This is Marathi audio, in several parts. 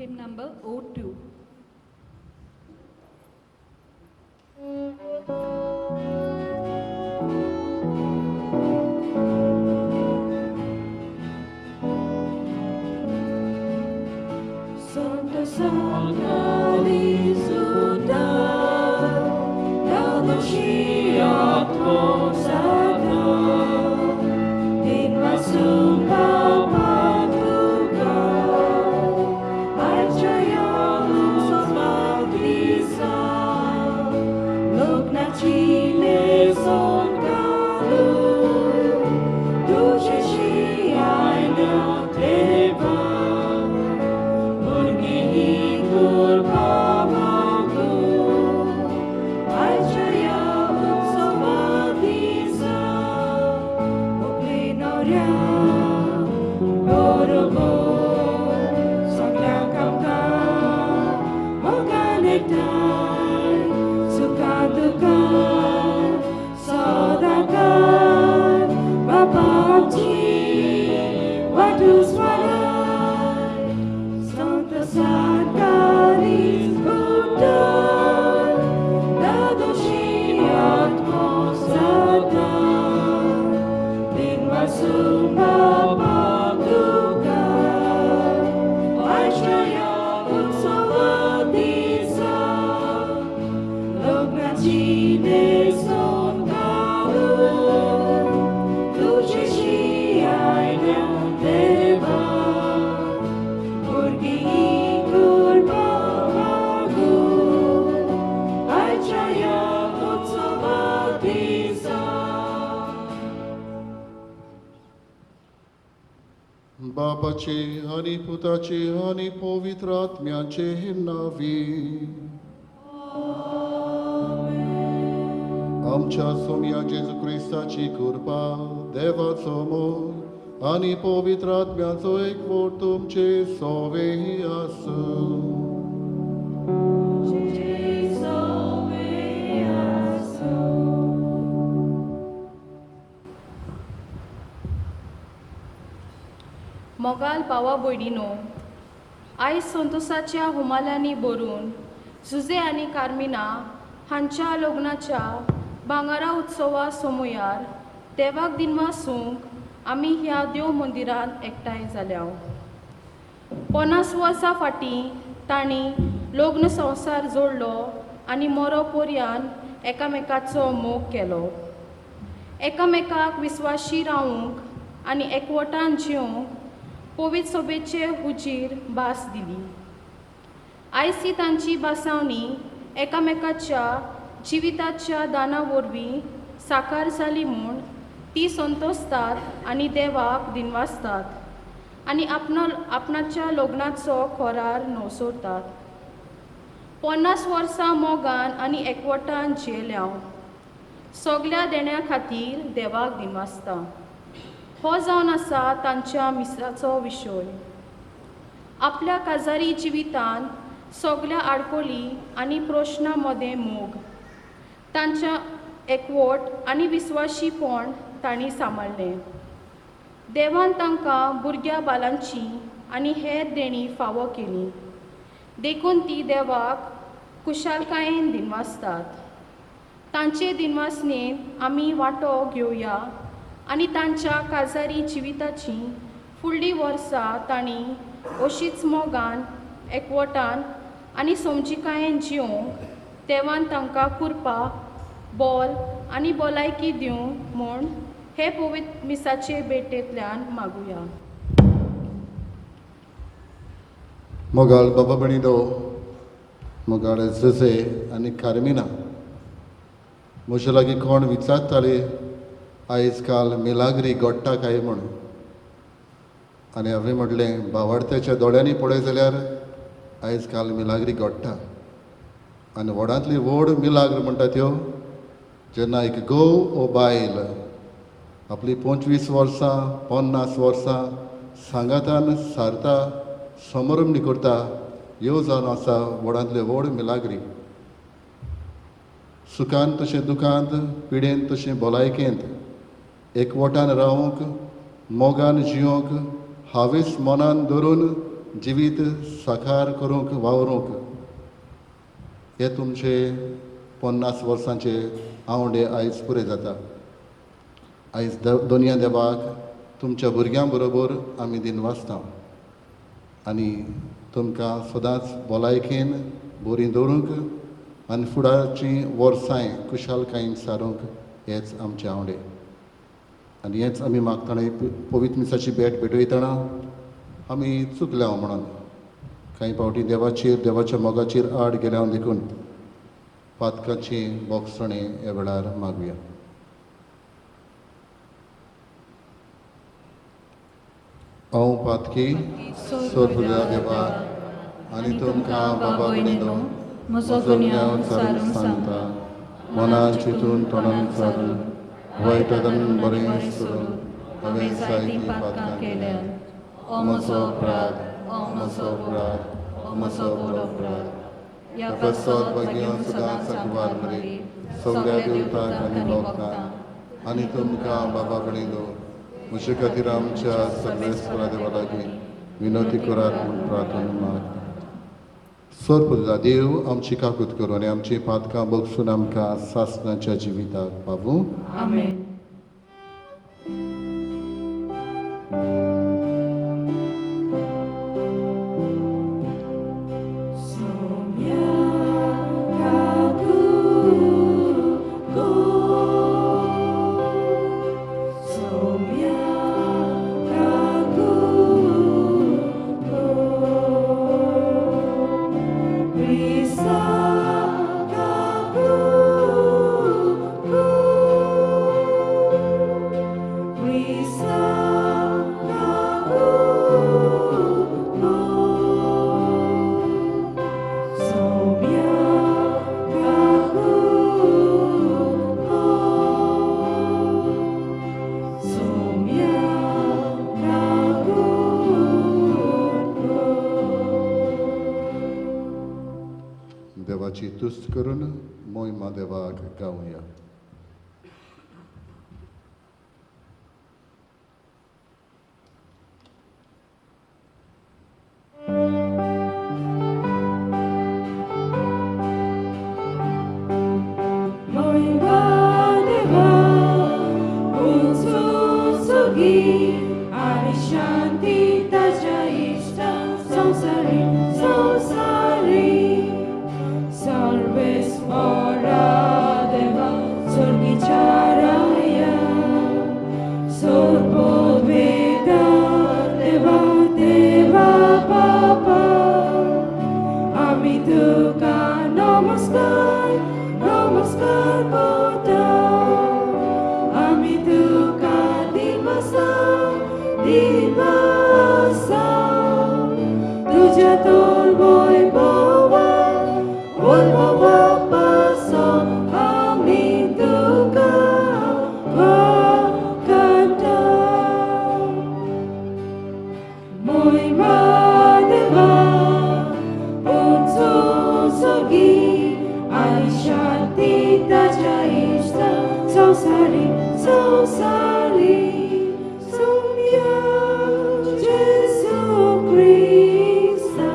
Hymn number 02. Santa Sakali Sudah Dalusia Tosada Din Masumba Patuga Arjaya Lusavadisa Lugna Chile Songalu Duce Shiaina Teva बापाचे आणि पुताचे आणि पवित्र आत्म्याचे नावी आमच्या सोम्या जेजू ख्रिस्ताची कृपा देवाचो मोग आणि पवित्र आत्म्याचो एकवट तुमचे सोवे आसूं. मोगाल भावा भयणीनो, आयज संतोसाच्या होमाल्यांनी भरून जुजे आनी कार्मिना हांच्या लग्नाच्या भांगरा उत्सवा समयार देवाक दिनवासूंक आमी ह्या देव मंदिरांत एकठांय जाल्या. 50 वर्सां फाटीं तांणी लग्न संवसार जोडलो आनी मरो पर्यान एकामेकाचो मोग केलो. एकामेकाक विस्वाशी रावूंक आनी एकवटान जिवंक पवित्र सभेचे हुजीर भास दिली. आयज ती तांची भासावणी एकामेकाच्या जिविताच्या दाना वरवीं साकार जाली म्हूण ती संतोसतात आनी देवाक दिनवासतात आनी आपणाच्या लग्नाचो खोरार न्हवसोरतात. 50 वर्सां मोगान आनी एकवटान जियेल्या सगल्या देण्या खातीर देवाक दिनवासता. हो जावन आसा तांच्या मिसाचो विशय. आपल्या काजारी जिवितान सगल्या आडकोली आनी प्रश्नां मदें मोग तांच्या एकवट आनी विस्वाशीपण तांणी सांबाळ्ळें. देवान तांकां भुरग्या बालांची आनी हेर देणी फावो केली देखून ती देवाक खुशालकायेन दिनवासतात. तांचे दिनवासनेन आमी वांटो घेवया आनी तांच्या काजारी जिविताची फुडलीं वर्सां तांणी अशीच मोगान एकवटान आनी समजिकायेन जिवंक देवान तांकां कृपा बोल आनी भलायकी दिवं म्हूण हे पवित्र मिसाचे भेटेंतल्यान मागुया. मोगाल बाबा भणिनो, मोगाळ जुजे आनी कार्मिना, म्हजे लागीं कोण विचारताले आयज काल मिलाग्री घडटा काय म्हूण, आनी हांवें म्हटलें भावार्थ्याच्या दोळ्यांनी पळय जाल्यार आयज काल मिलाग्री घडटा. आनी व्हडांतली व्हड मिलाग्र म्हणटा त्यो जेन्ना एक घोव ओ बायल आपली 25 वर्सां 50 वर्सां सांगातान सारता समारंभ करता, ह्यो जावन आसा व्हडांतल्यो व्हड मिलाग्री. सुखांत तशें दुखांत, पिडेंत तशें भलायकेंत एकवटान रावंक, मोगान जिवंक, हावेस मनान धरून जिवीत साकार करूंक वावरूंक हे तुमचे 50 वर्सांचे आवडे आयज पुरे जाता. आयज दोनया देवाक तुमच्या भुरग्यां बरोबर आमी दिनवासता आनी तुमकां सदांच भलायकेन बरी दवरूंक आनी फुडारचीं वर्सांय कुशालकायेन सारूंक हेच आमचे आवडे. आनी हेंच आमी मागताना पवित्र मिसाची भेट भेटयतना आमी चुकल्या म्हणून कांय फावटी देवाच्या मोगाचेर आड गेल्या देखून पातकाची बोगसणे ह्या वेळार मागुया. हांव पातकी सोरफुल्या देवाक आनी तुमकां बाबा भयणीनो म्हजो गुन्यांव सारूंक सांगता. मनान चिंतून तोंडान चालून वायटांतल्यान बरें करून हांवें जायतीं पातकां केल्यात. हो म्हजो अपराध, हो म्हजो अपराध, हो म्हजो व्हड अपराध. ह्या प्रसाद भाग्यान सदांच वार मरे सगळ्या देवतांक आनी भक्तांक आनी तुमकां बाबा भयणीनो म्हजे खातीर आमच्या सगळ्या इस्कोला देवा लागीं विनोती करात म्हूण प्रार्थना माग. सोरपुजा देव आमची काकूत करूं आनी आमची पातकां बगसून आमकां सासणाच्या जिविताक पावूं. आमेन. देवाची तुस्त करून मोहिमा देवाक गावया. आणि शांती ताच्या इष्टां संसारी सर्वेस्वरा देवा स्वर्गीच्या राया सर्ववेदा देवा देवा बाबा आम्ही तुका नमस्कार करता. आम्ही तुका दिवसा तुझ्या तोर वैभवा पासो आम्ही तुका वखता. मोहिमा देवा उंचो सोगी आणि शांती ताच्या इष्टा संसारी Jesu Christa.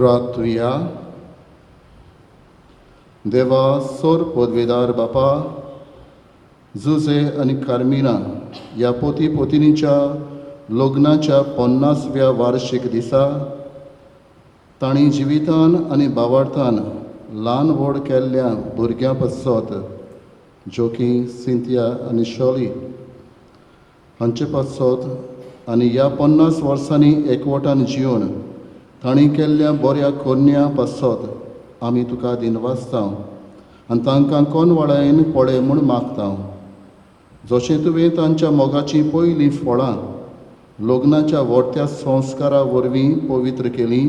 प्रार्थुया. देवा सोर पदवीदार बापा, जुजे आणि कार्मिना या पोती पोतिनीच्या लग्नाच्या 50व्या वार्षिक दिसा तांणी जिवितान आनी भावार्थान ल्हान व्हड केल्ल्या भुरग्यां पासत जोकी सिंथिया आनी शॉली हांचे पासत आनी ह्या 50 वर्सांनी एकवटान जिवन तांणी केल्ल्या बऱ्या कोन्या पासत आमी तुका दिनवासता आनी तांकां कोनवाळायन पळय म्हूण मागता. जशें तुवें तांच्या मोगाचीं पयलीं फळां लग्नाच्या व्हडट्या संस्कारा वरवीं पवित्र केलीं,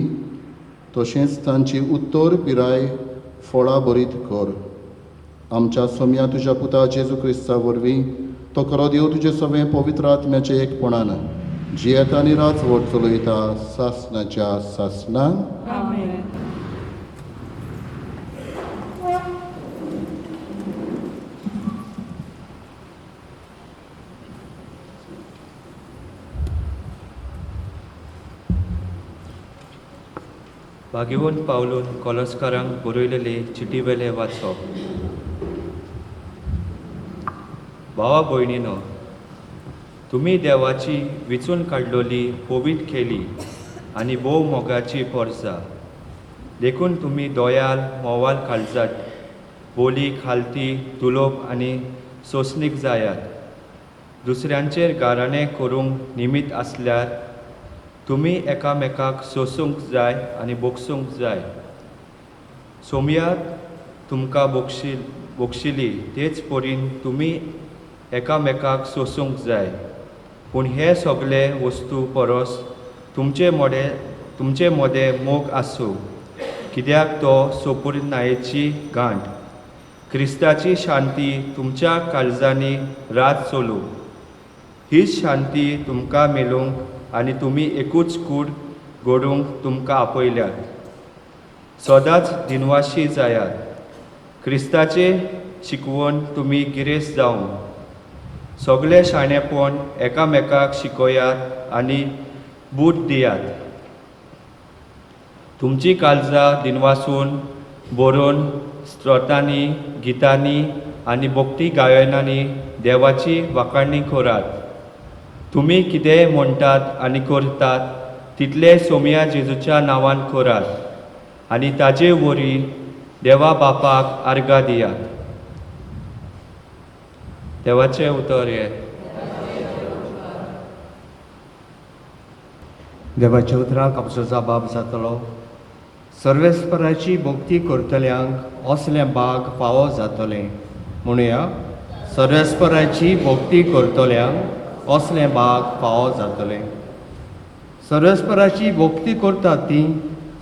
तशेंच तांची उत्तर पिराय फळां बरीत कर. आमच्या सोम्या तुज्या पुता जेजू क्रिस्ता वरवीं तो खरो देव तुजे सगळें पवित्र आत्म्याचे एकपणान जियेत आनी राजवट चलयता सासणाच्या सासणान. आमेन. भाग्यवंत पावलून कॉलस्कारांक बरयलेले चिटी वेले वाचप. भावा भयणीनो, तुमी देवाची विचून काडलोली पवीत केली आनी भोव मोगाची पोरसां देखून तुमी दोयाल मोवाल काळजात बोली खालती तुलोप आनी सोंसणीक जायात. दुसऱ्यांचेर गाराणें करूंक निमीत आसल्यार तुमी एकामेकाक सोसूंक जाय आनी बोगसूंक जाय. सोमयात तुमकां बोगशिली तेच परीन तुमी एकामेकाक सोसूंक जाय. पूण हे सगळे वस्तू परस तुमचे मोदें मोग आसूं, कित्याक तो सोपुरनायेची गांठ. क्रिस्ताची शांती तुमच्या काळजांनी रात चलूं. हीच शांती तुमकां मेळूंक आनी तुमी एकूच कूड घडोवंक तुमकां आपयल्यात. सदांच दिनवाशी जायात. क्रिस्ताचे शिकवण तुमी गिरेस्त जावं. सगळे शाणेपण एकामेकाक शिकोयात आनी बूट दियात. तुमची काळजां दिनवासून बरोवन स्तोत्रांनी गितांनी आनी भक्ती गायनांनी देवाची वाखाणणी करात. तुमी कितेंय म्हणटात आनी करतात तितले सोम्या जेजूच्या नांवान करात आनी ताजे वरी देवा बापाक आर्गां दियात. देवाचें उतर हे. देवाच्या उतराक आमचो जबाब जातलो. सर्वेस्पराची भक्ती करतल्यांक असले भाग फावो जातले. म्हणुया, सर्वेस्पराची भक्ती करतल्यांक असले भाग फावो जातले. सर्वेस्पराची भक्ती करतात ती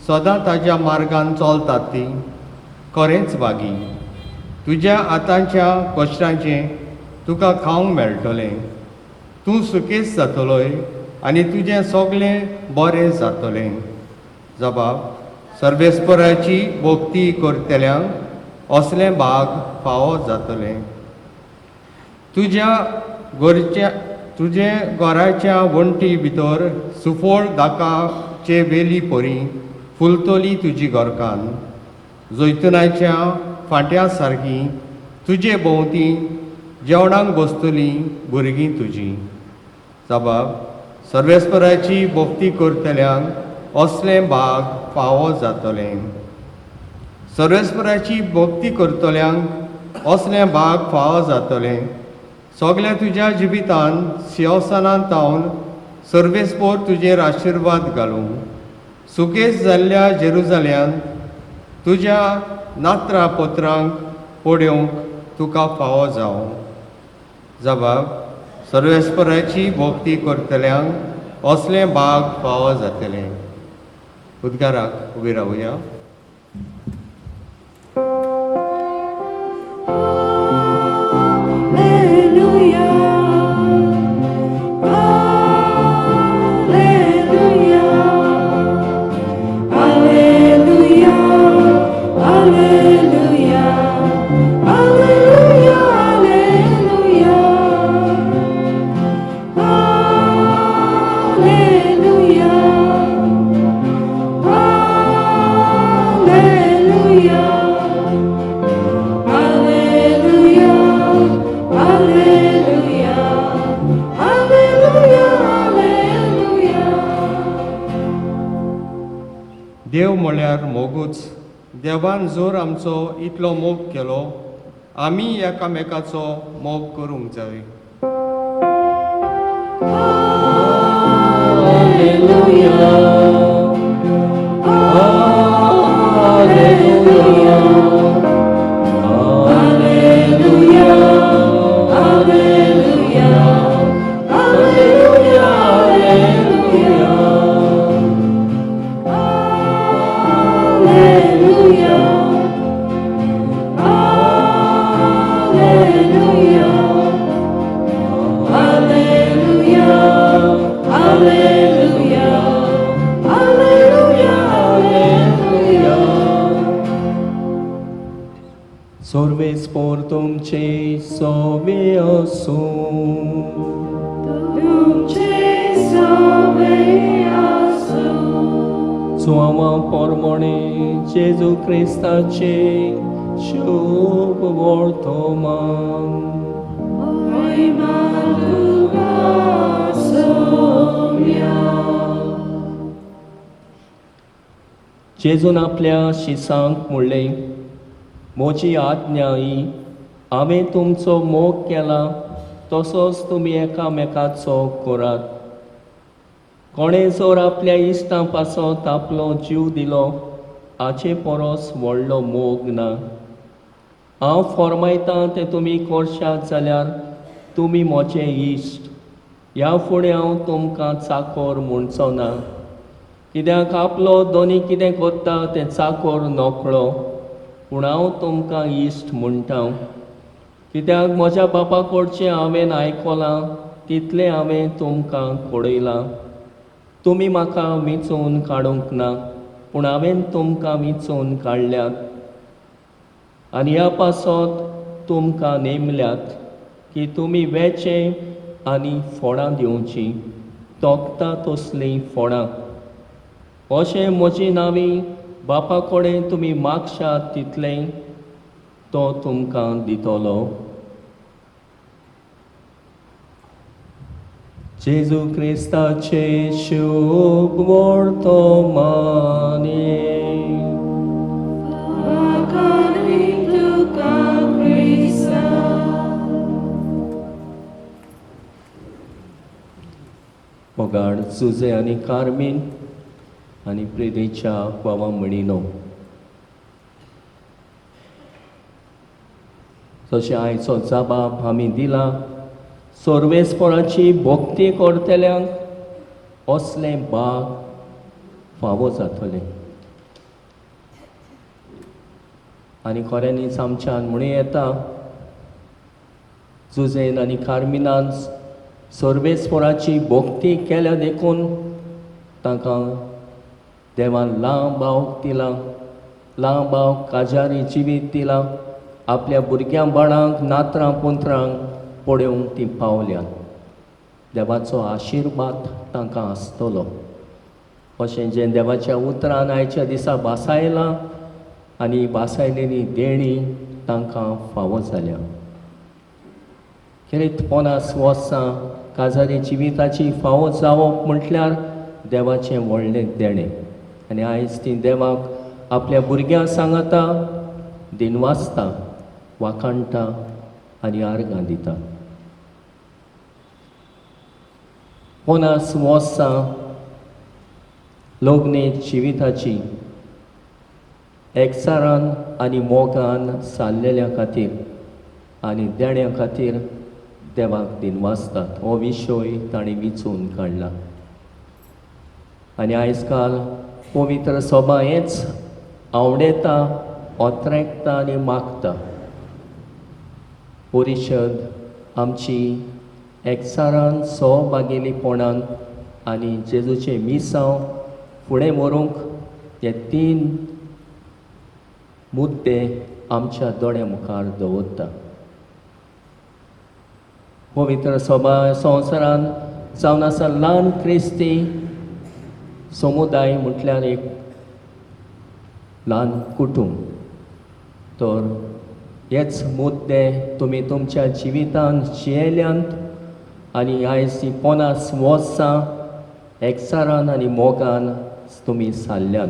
सदां ताज्या मार्गान चलतात ती खरेंच भागी. तुज्या आतांच्या कश्टांचें तुका खावंक मेळटलें. तूं सुकेस जातलोय आनी तुजें सगळें बरें जातलें. जबाब: सर्वेस्पराची भक्ती करतल्यांक असले भाग फावो जातले. तुजे घराच्या वण्टी भितर सुफोळ दाकाचे वेली परी फुलतली तुजी घरकान. जैतुनाच्या फांट्या सारकी तुजे भोंवती जेवणाक बसतलीं भुरगीं तुजीं. जबाब: सर्वेस्पराची भक्ती करतल्यांक असले भाग फावो जातले. सर्वेस्पराची भक्ती करतल्यांक असले भाग फावो जातले. सगळ्या तुज्या जिवितान सिंहासनांत तावन सर्वेस्पर तुजेर आशिर्वाद घालूं. सुकेस जाल्ल्या जेरुजाल्यांत तुज्या नात्रा पत्रांक पड्योवंक तुका फावो जावं. जबाब: सर्वेस्पराची भक्ती करतल्यांक असले भाग फावो जातले. उद्गाराक उबी रावया. Alleluia. देव म्हळ्यार मोगूच. देवान जोर आमचो इतलो मोग केलो, आमी एकामेकाचो मोग करूंक जाय. Sorves por तुमचे सोबे असो स्वामा परमणे जेजू क्रिस्ताचे शुभ वर्तमान जेजून आपल्या शिसांक म्हणले, म्हजी आज्ञा ही हांवें तुमचो मोग केला तसोच तुमी एकामेकाचो करात. कोणें जर आपल्या इश्टां पासत आपलो जीव दिलो हाचे परस व्हडलो मोग ना. हांव फरमायतां तें तुमी करशात जाल्यार तुमी म्हजे इश्ट. ह्या फुडें हांव तुमकां चाकर म्हणचो ना, कित्याक आपलो दोनी कितें करता तें चाकर नकळो, पूण हांव तुमकां इश्ट म्हणटा. कित्याक म्हज्या बापा कडचें हांवें आयकलां तितलें हांवें तुमकां कळयलां. तुमी म्हाका वेंचून काडूंक ना, पूण हांवें तुमकां वेंचून काडल्यात आनी ह्या पासत तुमकां नेमल्यात की तुमी वेचे आनी फळां दिवचीं, तोखता तसलीं फळां. अशें म्हजी नांवी बापा कडेन तुमी मागशात तितलें तो तुमकां दितलो. जेजू क्रिस्ताचे शुभ वर्तमान मोगाड सुजे आनी कार्मीन आनी प्रिदेच्या बाबा म्हणिनो, तशें आयचो जबाब आमी दिला. सर्वेस्पराची भक्ती करतल्यांक असले बाग फावो जातले. आनी खऱ्यांनीच आमच्यान म्हणून येता, जुजेन आनी कार्मिनान सर्वेस्पराची भक्ती केल्या देखून तांकां देवान लांबावक दिलां, लांबावक काजारी जिवीत दिलां. आपल्या भुरग्यां बाळांक नात्रां पुंत्रांक पळोवंक तीं पावल्यात. देवाचो आशिर्वाद तांकां आसतलो अशें जें देवाच्या उतरान आयच्या दिसा भासायलां आनी भासायलेली देणी तांकां फावो जाल्या. खेरीत 50 वर्सां काजारी जिविताची फावो जावप म्हटल्यार देवाचें व्हडलें देणें. आनी आयज ती देवाक आपल्या भुरग्यांक सांगता, दिनवासता, वाखाणटा आनी आर्गां दिता. 50 वर्सां लग्ने जिविताची एकचारान आनी मोगान सारलेल्या खातीर आनी देण्या खातीर देवाक दिनवासतात. हो विशय ताणें विचून काडला. आनी आयज काल पवित्र सभा हेंच आवडेता, ओत्रेकता आनी मागता. परिशद आमची एकचारान सहभागिलीपणान आनी जेजूचे मिसांव फुडें व्हरूंक हे 3 मुद्दे आमच्या दोळ्या मुखार दवरता. पवित्र सभा संवसारान जावन आसा ल्हान क्रिस्ती समुदाय म्हटल्यार एक ल्हान कुटुंब. तर हेच मुद्दे तुमी तुमच्या जिवितांत जियेल्यांत आनी आयज ती 50 वर्सां एकचारान आनी मोगान तुमी सारल्यात.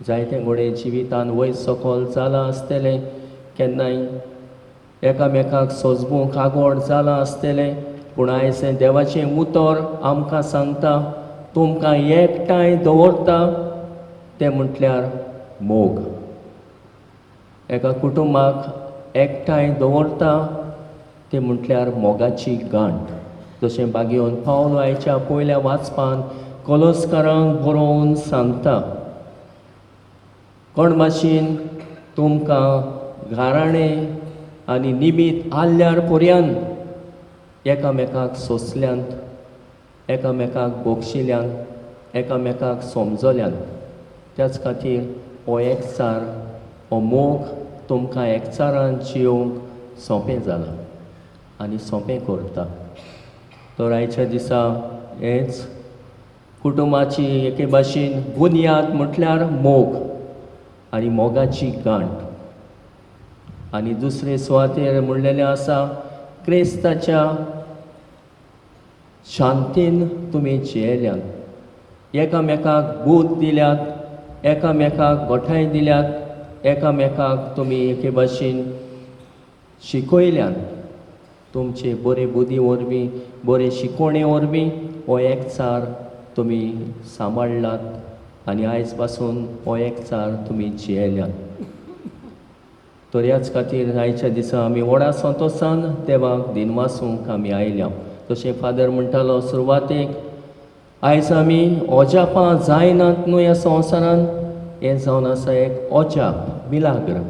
जायते घोडे जिवितान वयस सकल जालां आसतलें, केन्नाय एकामेकाक सोजबूंक आगोड जालां आसतलें, पूण आयज हें देवाचें उतर आमकां सांगता, तुमकां एकठांय दवरता तें म्हटल्यार मोग. एका कुटुंबाक एकठांय दवरता तें म्हटल्यार मोगाची गांठ. जशें बागेवन पावलो आयच्या पयल्या वाचपान कोलोस्कारांक बरोवन सांगता, कोण भाशेन तुमकां घाराणें आनी निमीत आल्ल्यार पर्यंत एकामेकाक सोंसल्यांत, एकामेकाक बोगशिल्यांत, एकामेकाक समजोल्यांत. त्याच खातीर हो एकचार, हो मोग तुमकां एकचारान जियोंक सोंपें जालां आनी सोंपें करता. तर आयच्या दिसा हेच कुटुंबाची एके भाशेन बुनयाद म्हटल्यार मोग आनी मोगाची गांठ. आनी दुसरे सुवातेर म्हणलेलें आसा, क्रिस्ताच्या शांतीन तुमी जियेल्यात, एकामेकाक बूद दिल्यात, एकामेकाक गोठाय दिल्यात, एकामेकाक तुमी एके भाशेन शिकयल्यात. तुमचे बरे बुदी वरवीं, बरे शिकोवणे वरवीं हो एकचार तुमी सांबाळ्ळात आनी आयज पासून हो एकचार तुमी जियेल्यात. तर ह्याच खातीर आयच्या दिसा आमी व्हडा संतोशान देवाक दिनवासूंक आमी आयल्या. जशें फादर म्हणटालो सुरवातेक, आयज आमी ओजापां जायनात न्हू ह्या संवसारान, हें जावन आसा एक ओजाप, मिलाग्र.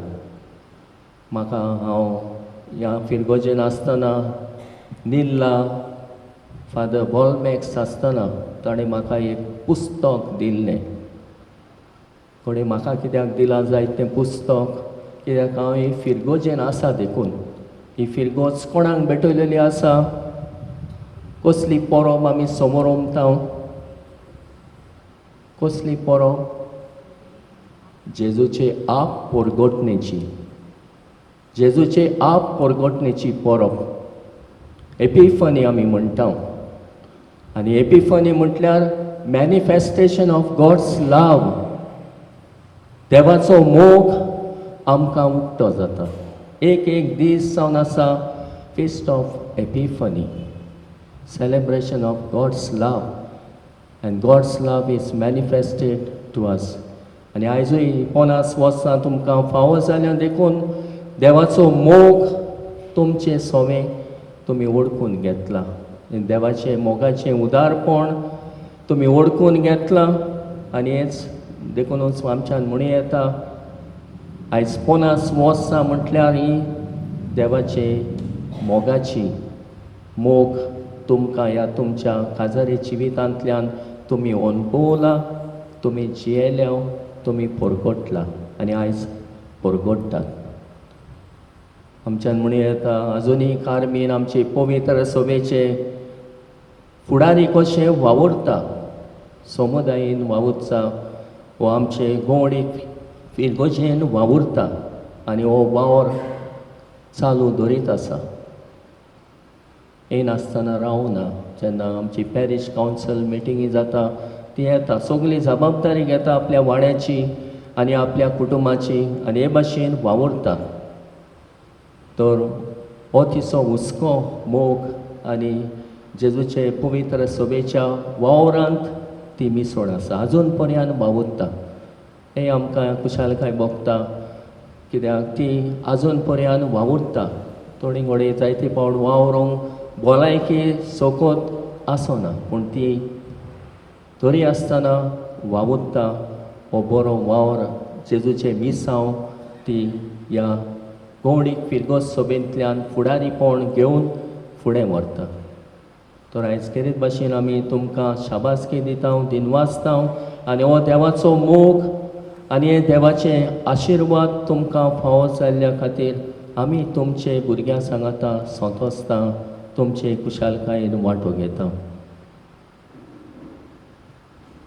म्हाका हांव ह्या फिरगोजेन आसतना निल्ला फादर बॉलमॅक्स आसतना ताणें म्हाका एक पुस्तक दिल्लें. कोणें म्हाका कित्याक दिलां जायत तें पुस्तक, कित्याक हांव ही फिरगोजेन आसा देखून. ही फिरगोज कोणाक भेटयलेली आसा, कसली परब आमी समोर उमता, कसली परब, जेजूचे आप परगोटणेची, जेजूचे आप परगोटणेची परब, एपिफनी आमी म्हणटा. आनी एपिफनी म्हटल्यार मॅनिफेस्टेशन ऑफ गॉड्स लव. देवाचो मोग आमकां उक्तो जाता. एक दीस जावन आसा feast of Epiphany, celebration of God's love, and God's love is manifested to us. आनी आयजूय 50 वर्सां तुमकां फावो जाल्यां देखून देवाचो मोग तुमचें सोवें तुमी ओळखून घेतलां. देवाचें मोगाचें उदारपण तुमी ओळखून घेतलां. आनी हेच देखूनच आमच्यान म्हणूं येता, आयज 50 वर्सां म्हटल्यार ही देवाचे मोगाची मोग तुमकां ह्या तुमच्या काजारी जिवितांतल्यान तुमी अणभवला, तुमी जियेल्या, तुमी परगोटला आनी आयज परगोट्टात. आमच्यान म्हणूं येता, आजुनी कार्मीन आमचे पवित्र सभेचे फुडारी कशे वावुरता, समुदायीन वावुरता, हो आमचे गोंवडीक फिरगोजेन वावुरता आनी हो वावर चालू दवरीत आसा. येनासतना रावना. जेन्ना आमची पॅरीश कावन्सिल मिटिंगी जाता ती येता, सगळी जबाबदारी घेता आपल्या वाड्याची आनी आपल्या कुटुंबाची आनी हे भाशेन वावुरता. तर हो तिचो हुस्को मोग आनी जेजूचे पवित्र सभेच्या वावरांत ती मिसळ आसा, आजून पर्यंत वावुरता. हें आमकां खुशालकाय भोगता, कित्याक ती आजून पर्यंत वावुरता. थोडी घोडे जायते फावट वावरूंक भलायकी सोकोत आसना, पूण ती तरी आसतना वावुरता. हो बरो वावर जेजूचे मिसांव ती ह्या गोंवडीक फिरगोज सभेंतल्यान फुडारीपण घेवन फुडें व्हरता. तर आयज खेरीत भाशेन आमी तुमकां शाबासकी दिता, दिनवासता आनी हो देवाचो मोग आनी हे देवाचे आशिर्वाद तुमकां फावो जाल्ल्या खातीर आमी तुमचे भुरग्यां सांगाता संतोसता, तुमचे कुशालकायेन वांटो घेता.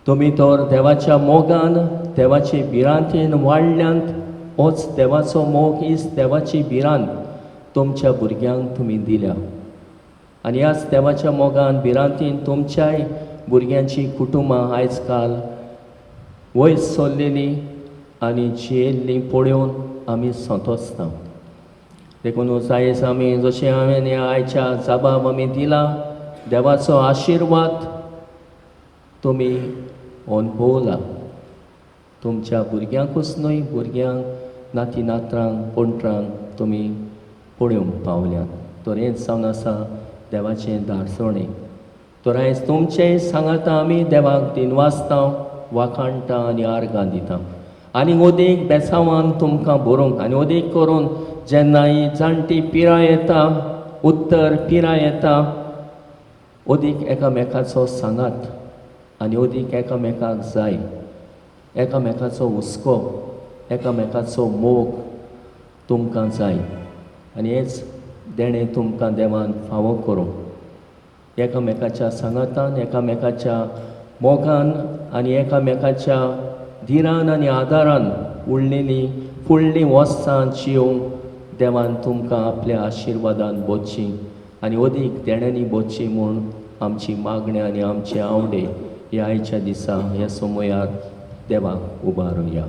तुमी तर देवाच्या मोगान, देवाचे भिरांतेन वाडल्यांत. होच देवाचो मोग, हीच देवाची भिरांत तुमच्या भुरग्यांक तुमी दिल्या. आनी ह्याच देवाच्या मोगान भिरांतीन तुमच्याय भुरग्यांची कुटुंबां आयज काल वयस चल्लेली आनी जियेल्लीं पळोवन आमी संतोसता. देखून आयज आमी जशें हांवें ह्या आयच्या जबाब आमी दिला, देवाचो आशिर्वाद तुमी अनुभवला. तुमच्या भुरग्यांकूच न्हय, भुरग्यांक नाती नात्रांक पोंटरांक तुमी पळोवंक पावल्यात. तर हेंच जावन आसा देवाचें दारसोणें. तर आयज तुमचें सांगाता आमी देवाक दिनवासता, वाखाणटा आनी आर्गां दिता. आनी ओदेक बेसांवान तुमकां बरोवंक आनी ओदेक करून जेन्ना ही जाणटी पिराय येता, उत्तर पिराय येता, ओदीक एकामेकाचो सांगात आनी ओदीक एकामेकाक जाय. एकामेकाचो हुस्को, एकामेकाचो मोग तुमकां जाय. आनी हेच देणें तुमकां देवान फावो करूं. एकामेकाच्या सांगातान, एकामेकाच्या मोगान आनी एकामेकाच्या धिरान आनी आदारान उरलेलीं फुडलीं वर्सां जियोंक देवान तुमकां आपल्या आशिर्वादान बोदची आनी ओदीक देण्यांनी बोदची म्हूण आमची मागणी आनी आमचे आवडे ह्या आयच्या दिसा ह्या समयार देवाक उबारुया.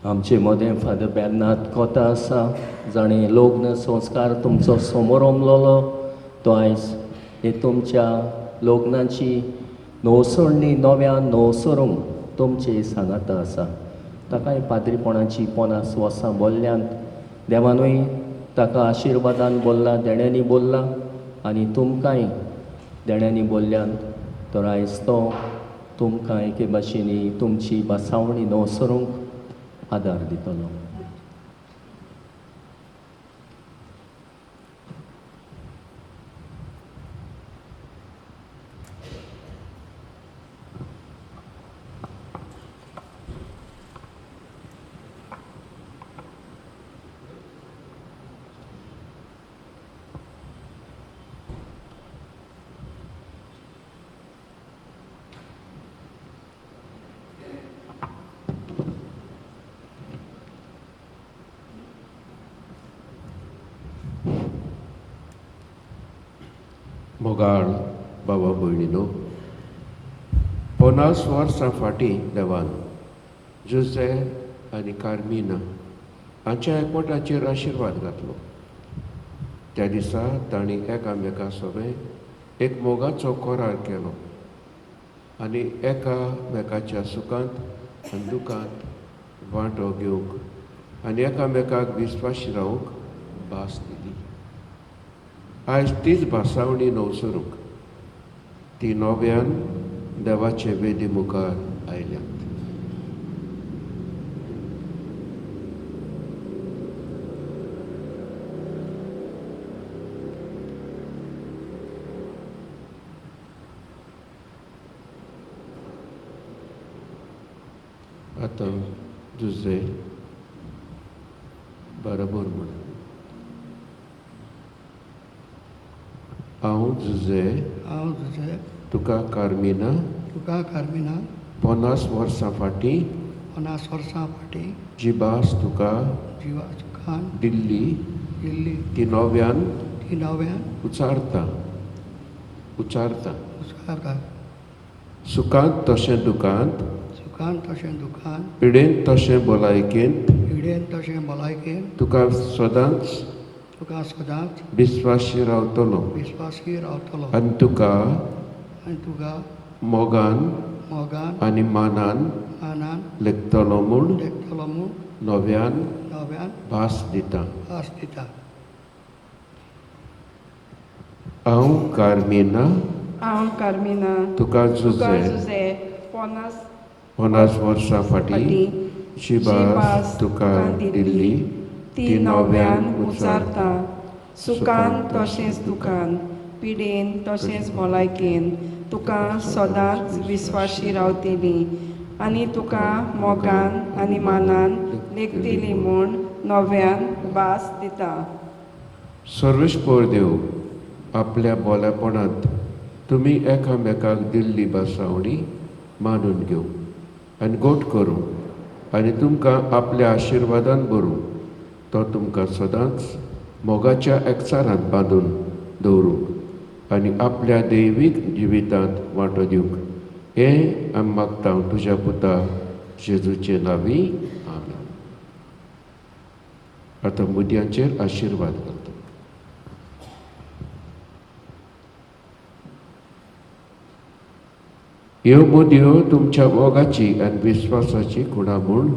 आमचे मदें फादर बेर्नाद कोता आसा, जाणें लग्न संस्कार तुमचो समोर ओमलोलो. तो आयज हे तुमच्या लग्नाची नवसरणी नव्यान नवसरूंक तुमचे सांगाता आसा. ताकाय पाद्रीपणाची 50 वर्सां बोल्ल्यान देवानूय ताका आशिर्वादान बोल्ला, देण्यांनी बोल्ला आनी तुमकांय देण्यांनी बोल्ल्यान. तर आयज तो तुमकां एके भाशेनी तुमची बासावणी नवसरूंक आदार दितलो. मोगाळ बाबा भयणीनो, 50 वर्सां फाटीं देवान जुजे आनी कार्मिना हांच्या एकवटाचेर आशिर्वाद घातलो. त्या दिसा तांणी एकामेका सोबे एक मोगाचो करार केलो आनी एकामेकाच्या सुखांत आनी दुखांत वांटो घेवंक आनी एकामेकाक विस्वाशी रावंक भास दिली. आयज तीच भासावणी नवसरूंक ती नव्यान देवाचे वेदी मुखार आयल्यात. आतां जुजे बरोबर म्हण. हांव जुजे तुका कार्मिना 50 वर्सां फाटीं जी भास तुका दिल्ली ती नव्यान उचारता. सुखांत तशें दुखांत, पिडेंत तशें भलायकेंत तुका सदांच विस्वाशी रावतलो आनी तुका मोगान आनी मानान लेखतलो म्हूण नव्यान भास दिता. हांव कार्मिना तुका जुजे 50 वर्सां फाटीं शिबास तुका दिल्ली ती नव्यान उचारता सुखान तशेंच दुखान पिडेन तशेंच भलायकेन तुका सदांच विस्वाशी रावतली आनी तुका मोगान आनी मानान लेखतली म्हूण नव्यान भास दिता. सर्वेस्पोर देव आपल्या बोलापणांत तुमी एकामेकाक दिल्ली भासावणी मानून घेवं आनी गोट करूं आनी तुमकां आपल्या आशिर्वादान भरूं तो तुमकां सदांच मोगाच्या एकचारांत बांदून दवरूं आनी आपल्या दैवीक जिवितांत वांटो दिवंक हें आमी मागता तुज्या पुता जेजूचे नांवी आमेन. आतां मुदयांचेर आशिर्वाद घालता. ह्यो मुदयो तुमच्या मोगाची आनी विस्वासाची खुणा म्हूण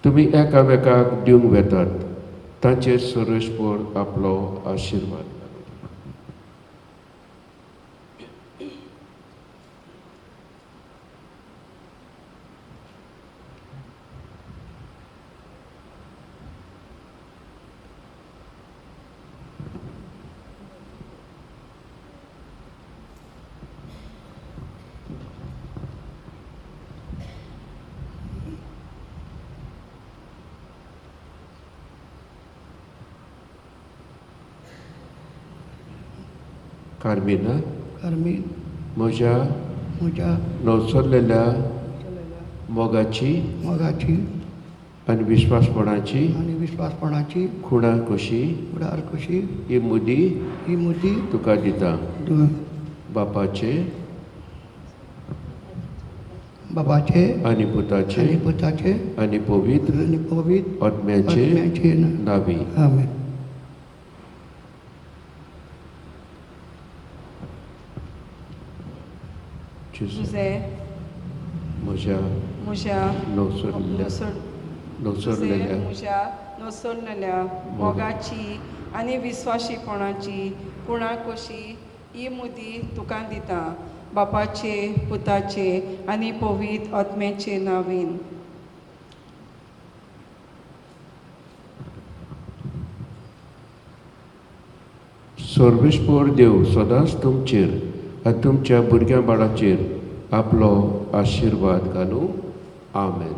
तुमी एकामेकाक दिवंक वेतात तांचेर सर्वेस्पोर आपलो आशिर्वाद घालता. कार्मिना कार्मीन म्हज्या म्हज्या नवसरलेल्या मोगाची मोगाची आनी विश्वासपणाची आनी विस्वासपणाची खुणा कशी उडार कशी ही मुदी ही मुदी तुका दिता. बापाचे बाबाचे आनी पुताचे आनी पुताचे आनी पवित्र आनी पवित्र आत्म्याचे आत्म्याचे नावी. आमेन. तुझे म्हज्या म्हज्या नवसरलेल्या म्हज्या नसरलेल्या मोगाची आनी विस्वाशीपणाची खुणा कशी ही मुदी तुका दिता. बापाचे पुताचे आनी पवित्र आत्म्याचे नांवीन. सर्वेस्पोर देव सदांच तुमचेर आनी तुमच्या भुरग्यां बाळाचेर आपलो आशिर्वाद घालूं. आमेन.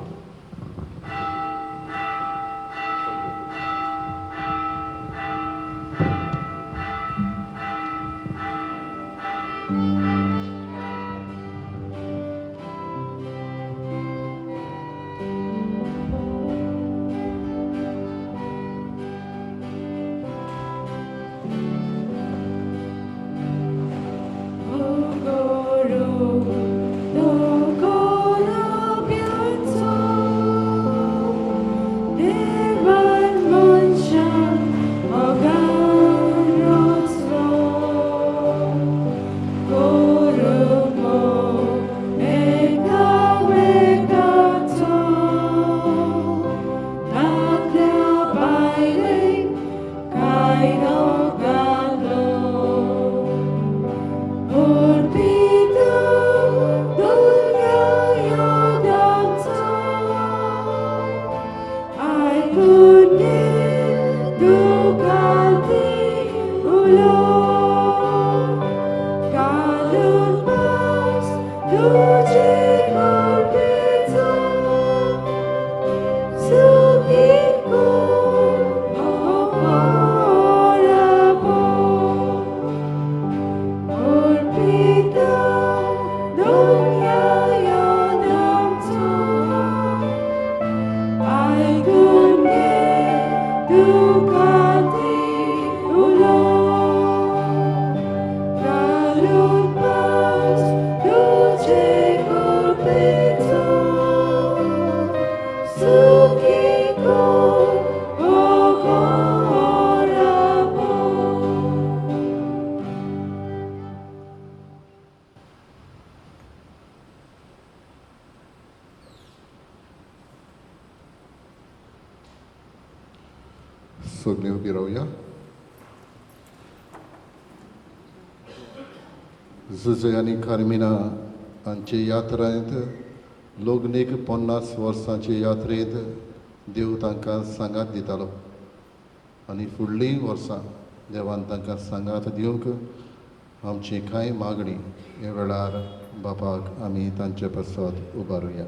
सगळीं उबी रावया. जुजे आनी कार्मिना हांचे यात्रांत लग्नीक 50 वर्सांचे यात्रेंत देव तांकां सांगात दितालो आनी फुडलीं वर्सां देवान तांकां सांगात दिवंक आमची कांय मागणी हे वेळार बापाक आमी तांचे पासत उबारुया.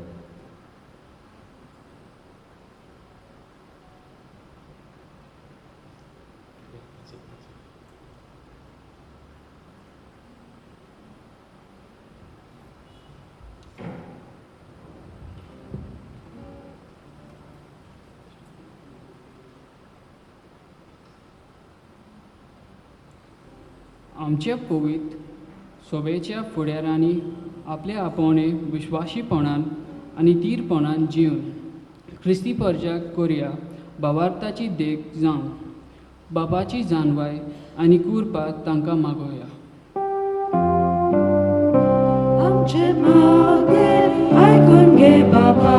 आमच्या पवित्र सभेच्या फुडाऱ्यांनी आपले आपोवणे विश्वासीपणान आनी तीरपणान जिवन ख्रिस्ती परजाक कोरया भावार्थाची देख जावन बापाची जानवाय आनी कुरपा तांकां मागोया. आमचे मागे आयकून घे बाबा.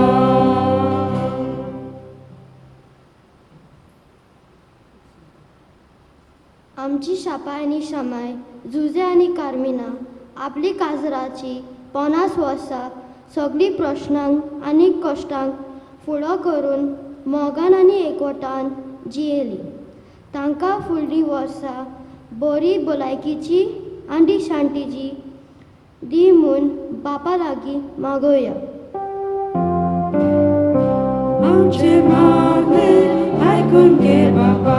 आमची शापाय आनी शमाय जुजे आनी कार्मिना आपली काजराची 50 वर्सां सगळीं प्रश्नांक आनी कश्टांक फुडो करून मोगान आनी एकवटान जियेली. तांकां फुडलीं वर्सां बरी भलायकीची आनी शांतीची दी म्हूण बापा लागीं मागोया. आमचे मागे आयकून घे बाबा.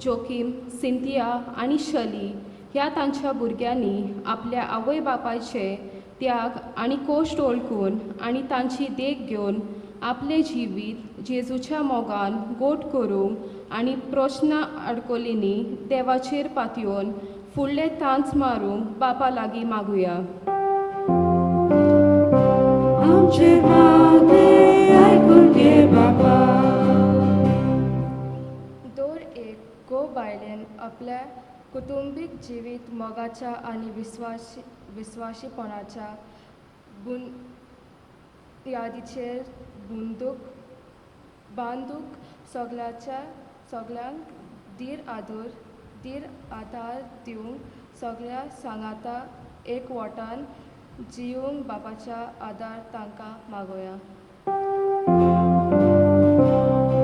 जोखीम, सिंथिया आनी शली ह्या तांच्या भुरग्यांनी आपल्या आवय बापायचे त्याग आनी कोश्ट ओळखून आनी तांची देख घेवन आपले जिवीत जेजूच्या मोगान गोट करूंक आनी प्रश्नां आडकोलींनी देवाचेर पातयेवन फुडले तांच मारूंक बापा लागीं मागुया. आमचे मागे आयकून घे बाबा. दर एक गो बायलेन आपल्या कुटुंबीक जिवीत मोगाच्या आनी विस्वाशीपणाच्या बुनयादीचेर बांदूक सगळ्यांक धीर आदार दिवंक सगळ्या सांगाता एकवटान जिवंक बापाच्या आदार तांकां मागोया.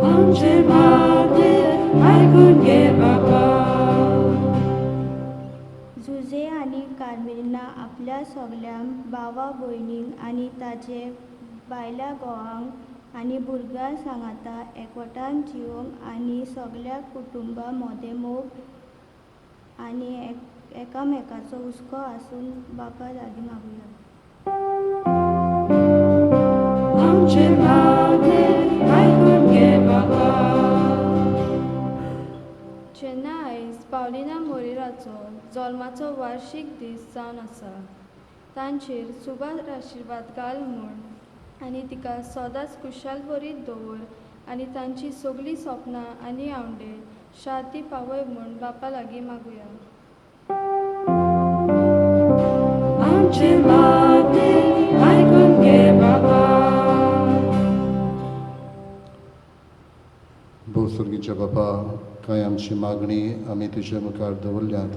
आमचे मागे आयकून घे बाबा. जुजे आनी कार्मिना आपल्या सगळ्या भावा भयणींक आनी ताचे बायल्या घोवांक आनी भुरग्यां सांगाता एकवटान जिवंक आनी सगळ्या कुटुंबा मोदें मोग आनी एकामेकाचो हुस्को आसून बापा लागीं मागुया. आमचे मागे आयकून घे बाबा. जेन्ना आयज पावलिना मोरेराचो जल्माचो वार्षिक दीस जावन आसा तांचेर सुबार आशिर्वाद घाल म्हूण आनी तिका सदांच खुशाल बरीत दवर आनी तांची सगळीं सपनां आनी आवडे शादी पावय म्हूण बापा लागीं मागुया. आमचे मागे आयकून घे बाबा. भोवसुर्गीच्या बापा, कांय आमची मागणी आमी तुजे मुखार दवरल्यात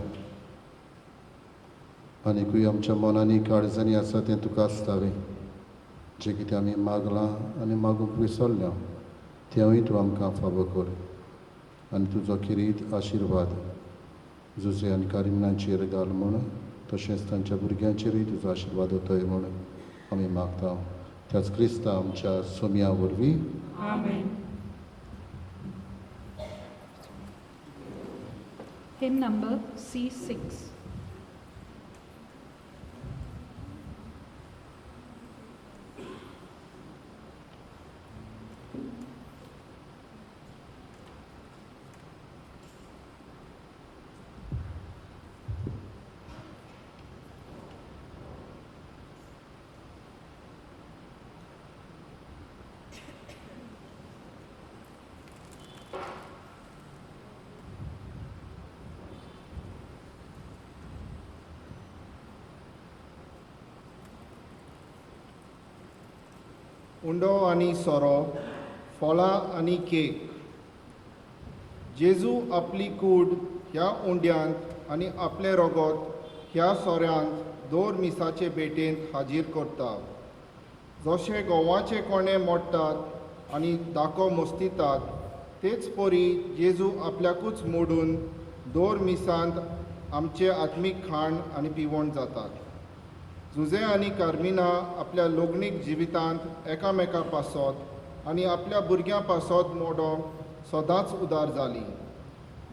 आनीकूय आमच्या मनांनी काळजांनी आसा तें तुका आसतावें. जें कितें आमी मागलां आनी मागूंक विसरल्या तेंवूय तूं आमकां फावो कर आनी तुजो किरीत आशिर्वाद जुजे आनी कारिमिनाचेर घाल म्हूण तशेंच तांच्या भुरग्यांचेरूय तुजो आशिर्वाद उतय म्हूण आमी मागता. त्याच क्रिस्ता आमच्या सोम्या वरवीं. आमेन. Hymn number C6. उंडो आनी सोरो, फळां आनी केक. जेजू आपली कूड ह्या उंड्यांत आनी आपले रोगोत ह्या सोऱ्यांत दोर मिसाचे भेटेंत हाजीर करता. जशे गोवाचे कोणे मोडटात आनी दाखो मोस्तितात, तेच परी जेजू आपल्याकूच मोडून दोर मिसांत आमचे आत्मीक खाण आनी पिवण जातात. जुजे आनी कार्मिना आपल्या लोग्नीक जिवितांत एकामेका पासत आनी आपल्या भुरग्यां पासत मोडोंक सदांच उदार जाली.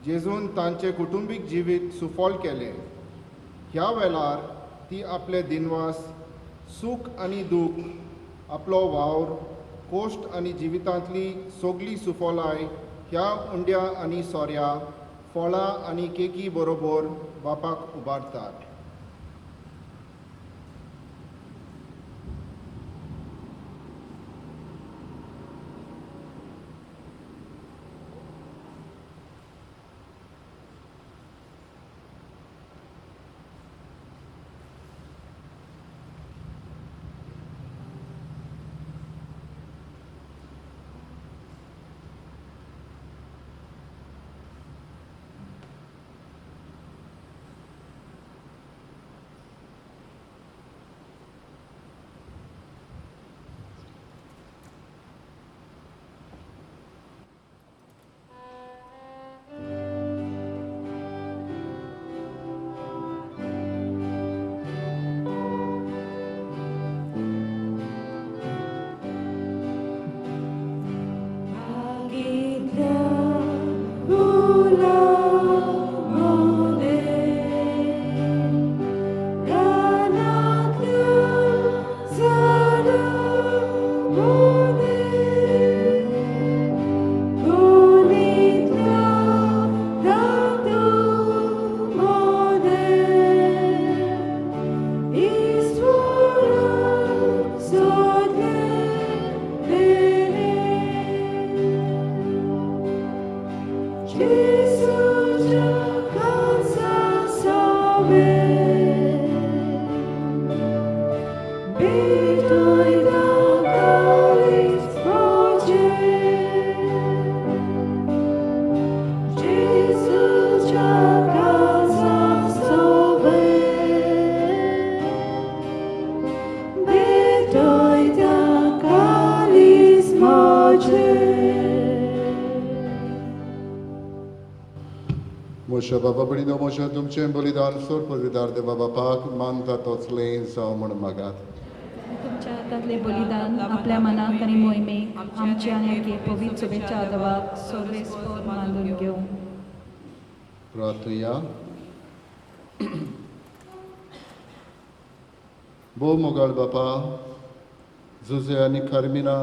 जेजून तांचे कुटुंबीक जिवीत सुफोल केलें. ह्या वेळार ती आपले दिनवास, सूख आनी दूख, आपलो वावर, कोश्ट आनी जिवितांतली सोगली सुफोलाय ह्या उंड्या आनी सोऱ्या, फळां आनी केकी बरोबर बापाक उबारतात. मोशा बाबा बळीनो मोशा तुमचें बलिदान सोर पवित्र देवा बापाक मानता तोच लेन जावं म्हण मागात. तुमच्या हातांतले बलिदान आपल्या मनाक आनी मोहिमेक आमचे आनी आमगे पवित्र शुभेच्छा आदवाक सर्वेस्पर मानून घेवं. प्रार्थया. भोव मोगाळ बापा, जुजे आनी कार्मिना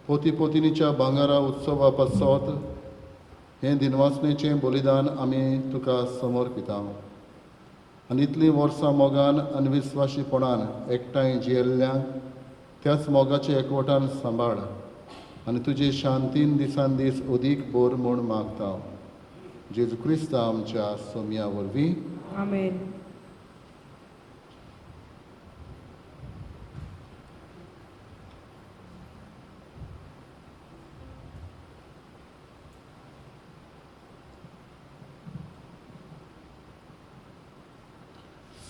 पोती पोतिनीच्या भांगारा उत्सवा पासत हें दिनवासनेचें बलिदान आमी तुका समर्पिता. आनी इतलीं वर्सां मोगान आनी विस्वाशीपणान एकठांय जियेल्ल्यांक त्याच मोगाचे एकवटान सांबाळ आनी तुजे शांतीन दिसान दीस अदीक बोर म्हूण मागता. जेजू क्रिस्ता आमच्या सोम्या वरवीं. आमेन.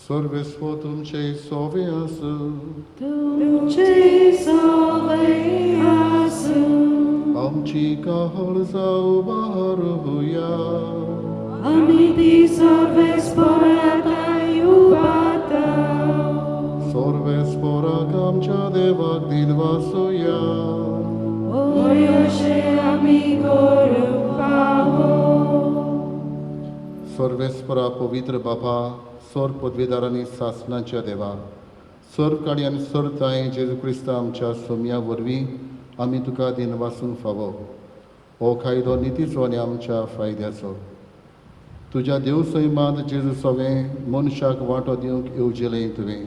सर्वेस्व तुमचे सोवे आसूं. तुमचे सोवे आसूं. आमची काहळ जावं बारुया. आमी ती सर्वेस्पराताय उबारता. सर्वेस्पराक आमच्या देवाक दिनवासुया. ओयोशे आमी करूंक पावो. सर्वेस्परा पवित्र बापा, सर पदवीदारांनी सासणाच्या देवा, सर काडी आनी सर ताय जेजू क्रिस्ता आमच्या सोम्या वरवीं आमी तुका दिनवासूंक फावो. हो कायदो नितीचो आनी आमच्या फायद्याचो. तुज्या देव सैमांत जेजू सवें मनशाक वांटो दिवंक येवजिलें तुवें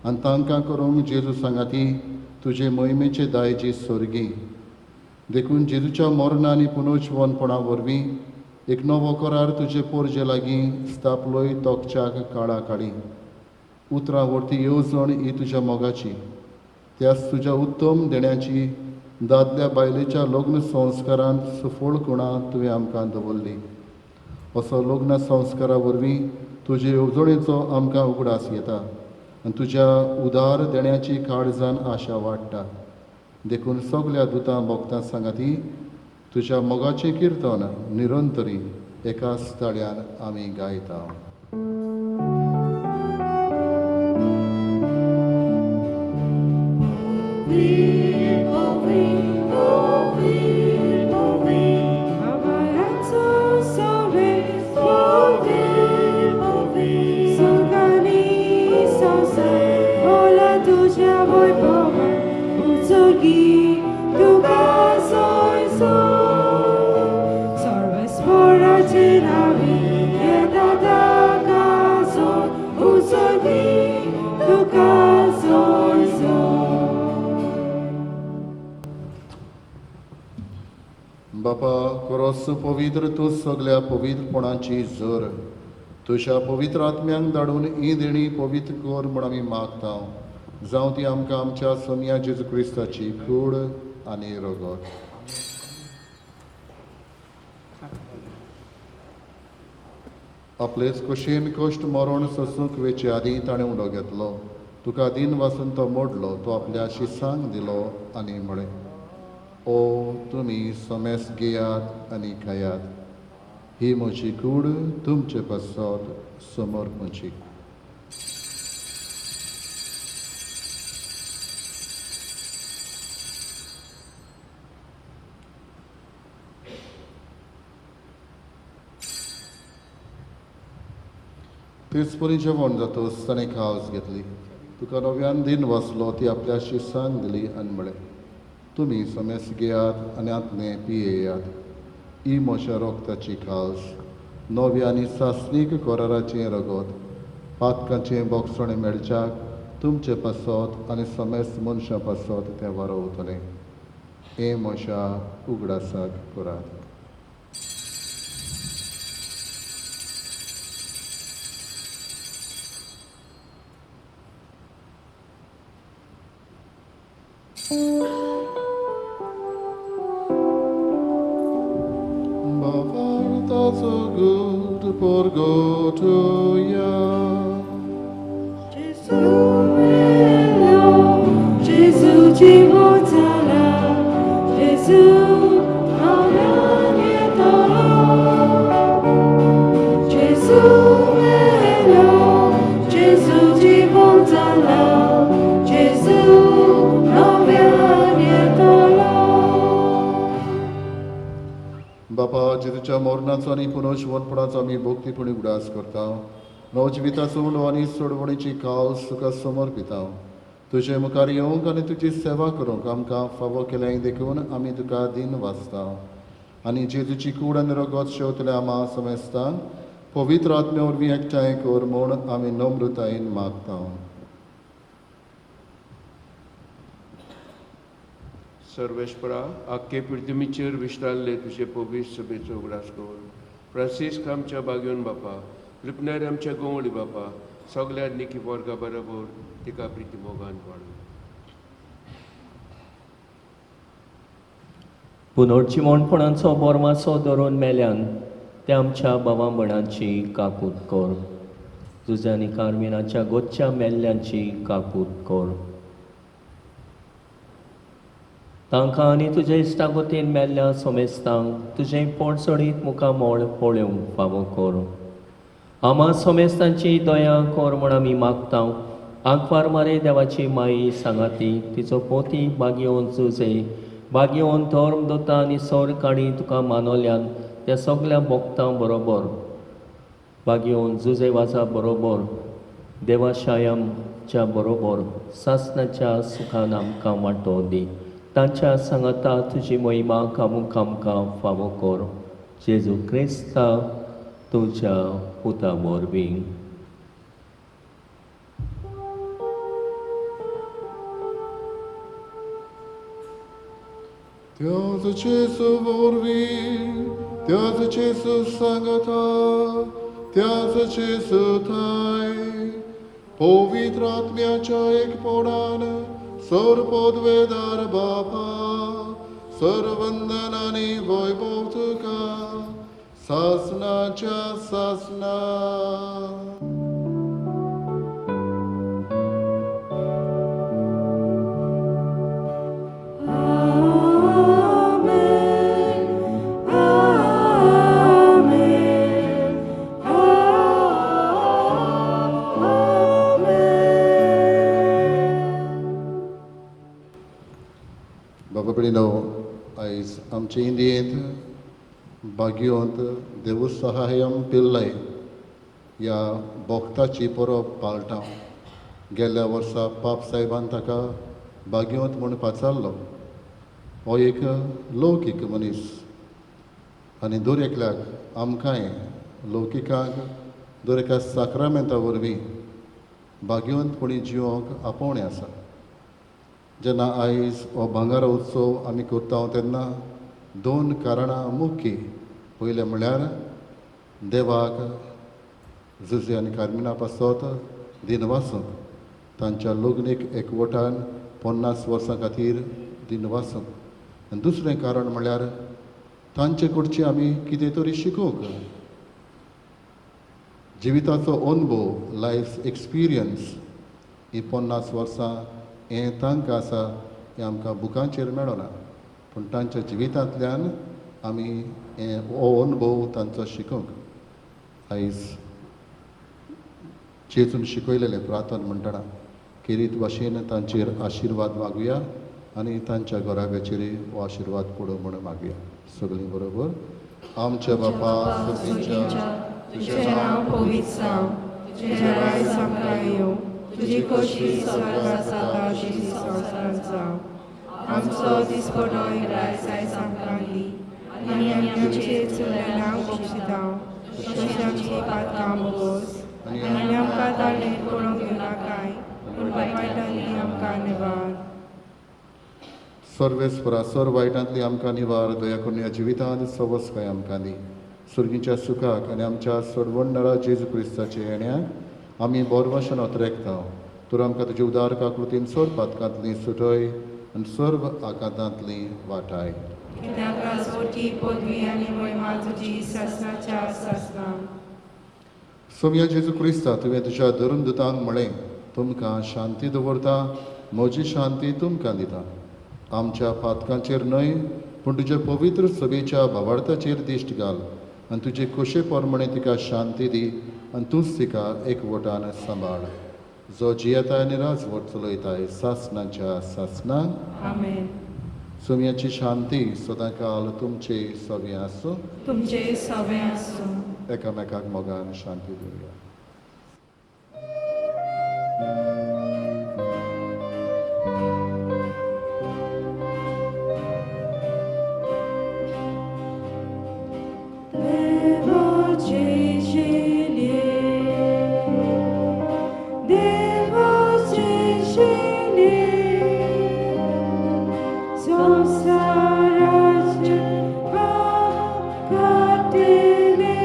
आनी तांकां करूंक जेजू सांगाती तुजे मोहिमेचे दायजी सोर्गी. देखून जेजूच्या मरणा आनी पुनर्जीवनपणा वरवीं एक नवो करार तुजे पोरजे लागीं स्थापलोय तोकच्याक काळा काडी. उतरां व्हरती येवजण ही तुज्या मोगाची. त्याच तुज्या उत्तम देण्याची दादल्या बायलेच्या लग्न संस्कारांत सुफोळ खुणां तुवें आमकां दवरली. असो लग्न संस्कारा वरवीं तुजे येवजणेचो आमकां उगडास येता आनी तुज्या उदार देण्याची काळजान आशा वाडटा. देखून सगल्या दुतां भोगतां सांगाती तुज्या मोगाचें किर्तन निरंतरी एकाच ताळ्यान आमी गायता. बापा खरोच पवित्र तूं सगल्या पवित्रपणाची झर तुज्या पवित्र आत्म्यांक धाडून ही देणी पवित्र कर म्हूण आमी मागता. जावं ती आमकां आमच्या सोम्या जेजू क्रिस्ताची कूड आनी रगत. आपलेच कुशीन कश्ट मरण सोसूंक वेचे आदीं ताणें उडो घेतलो. तुका दिन वासून तो मोडलो, तो आपल्या शिसांक दिलो आनी म्हळें, ओ तुमी सोमेस घेयात आनी खायात, ही म्हजी कूड तुमचे पासत समोर म्हजी. तेच परी जेवण जातोच ताणें खावस घेतली. तुका नव्यान दिन वाचलो, ती आपल्या शिसांक दिली आनी म्हळें, तुमी सोमेस घेयात आनी आतने पियेयात, ही म्हज्या रोगताची खास, नव्या आनी सासणीक कोराराचें रगत, पातकाचें बोगसणें मेळच्याक तुमचे पासत आनी सोमेस मनशा पासत तें वारोवतलें. हें म्हज्या उगडासाक करात. Bavartazo good porgotuia. Gesù mio, Gesù ci votala, Gesù avranietolo. Gesù mio, Gesù ci votala, Gesù avranietolo. बापा जेजूच्या मरणाचो आनी पुनर्जीवनपणाचो आमी भोक्तीपणी उडास करता. नवजिविताचो उणो आनी सोडवणीची कावस तुका समर्पिता. तुजे मुखार येवंक आनी तुजी सेवा करूंक आमकां फावो केल्याय देखून आमी तुका दिन वाचता. आनी जेजूची कूड आनी रगत शेवतले आमा समेस्तांक पवित्र आत्मे वरवीं एकठांय कर म्हूण आमी नम्रतायेन मागता. सर्वेश्वरा, आख्खे पृथ्वीचेर विस्तारले तुजे पवित्र सभेचो उगडास कर. फ्रांसीस आमच्या बागेवन बापा, कृपणारी आमच्या गोवळी बापा, सगल्या निकी वर्गा बरोबर तिका प्रिती मोगान वाड. पुनर्जीवनपणाचो बोरमाचो धरून मेल्यान ते आमच्या भावांबणाची काकूट कर. जुजांनी कार्मिनाच्या गोच्या मेल्ल्यांची काकूट कर. तांकां आनी तुज्या इश्टागोतीन मेल्ल्या सोमेस्तांक तुजें पोडसडीत मुखामोळ पळोवंक फावो कर. आमा सोमेस्तांची दया कर म्हूण आमी मागता. आंकवार मारे देवाची माई सांगाती, तिचो पोती बागयोन जुजे, बागयोन धर्म दोता आनी सोर काडी तुका मानोल्यान त्या सगल्या भोगतां बरोबर बागयोन जुजे वाजा बरोबर देवाशायांच्या बरोबर सासणाच्या सुखान आमकां वांटो दी. तांच्या सांगाता तुजी महिमा कामूक आमकां फावो कर. जेजू क्रिस्ता तुज्या पुता वरवीं. Tează Jesu vorbi, tează Jesu sangata, tează Jesu tai, पवित्रात्म्याच्या एकपणान सर्वोद्वेदार बापा, सर्वंदन आनी वैभव तुका सासनाच्या सासना. भयणीनो, आयज आमचे इंडियेंत बागयोंत देवसहायम पिल्लय ह्या भोगताची परब पाळटा. गेल्या वर्सा पाप साहेबान ताका बागयोंत म्हूण पाचारलो. हो एक लौकीक मनीस आनी दर एकल्याक आमकांय लौकिकांक दर एका साक्रामेंता वरवीं बागयोंतपणी जिवंक आपोवणें आसा. जेन्ना आयज हो भांगारा उत्सव आमी करता तेन्ना दोन कारणां मुख्य. पयलें म्हळ्यार देवाक जुजे आनी कार्मिना पासत दिनवासूंक, तांच्या लग्नीक एकवटान 50 वर्सां खातीर दिनवासूंक. आनी दुसरें कारण म्हळ्यार तांचे कडचे आमी कितें तरी शिकूंक. जिविताचो अनुभव, लायफ एक्सपिरियन्स ही 50 वर्सां हें तांकां आसा हें आमकां बुकांचेर मेळना, पूण तांच्या जिवितांतल्यान आमी हो अनुभव तांचो शिकूंक. आयज जेजून शिकयलेलें प्रार्थना म्हणटना खेरीत भाशेन तांचेर आशिर्वाद मागुया आनी तांच्या घोराब्याचेरय हो आशिर्वाद पडो म्हणून मागुया. सगळीं बरोबर. आमच्या बापा सर्गीच्या, तुजें नांव पवित्र जावं, तुजें राज आमकां येवं, तुजी कशी स्वर्गांत जाता तशी संवसारांत जावं. आमचो दिसपडो रायज आयज आमकां दी, आनी आमचेर चुकल्यांक बक्षितांव, तशी आमची पातकां बोस, आनी आमकां ताळेर पडोवंक दिवनाकाय, पूण वायटांतली आमकां निवार. सर्वेस्परा सर वायटांतली आमकां निवार, दया करून ह्या जिवितांत सवस्काय आमकां दी. सुर्गीच्या सुखाक आनी आमच्या सोडवणदारा जेजू क्रिस्ताचे येण्याक आमी बोरवशेन ओतरेकता. तर आमकां तुजे उदार काकृतीन सर पातकांतली सुटय आनी सर्व आकांतांतली वाटाय. कित्याक राजवटी पदवी आनी महिमा तुजी सासणाच्या सासणां. सोम्या जेजू क्रिस्ता, तुवें तुज्या धरून दुतांक म्हळें, तुमकां शांती दवरता, म्हजी शांती तुमकां दिता. आमच्या पातकांचेर न्हय, पूण तुज्या पवित्र सभेच्या भावार्थाचेर दिश्ट घाल आनी तुजे खोशे पोरमणे तिका शांती दी आनी तूंच तिका एकवटान सांबाळ. जो जियेताय आनी राजवट चलयताय सासणाच्या सासणां. आमेन. सोम्याची शांती सदां काल तुमचे सवे आसूं. तुमचे सवे आसूं. एकामेकाक मोगान शांती दिवया. देवाचे शेले, देवाचे शेले, संसाराचे पाप काटिले.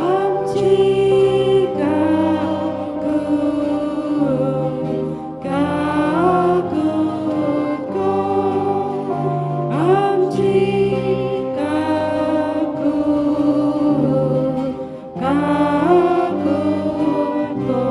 आमची काकू काकू को, आमची काकू काकू को.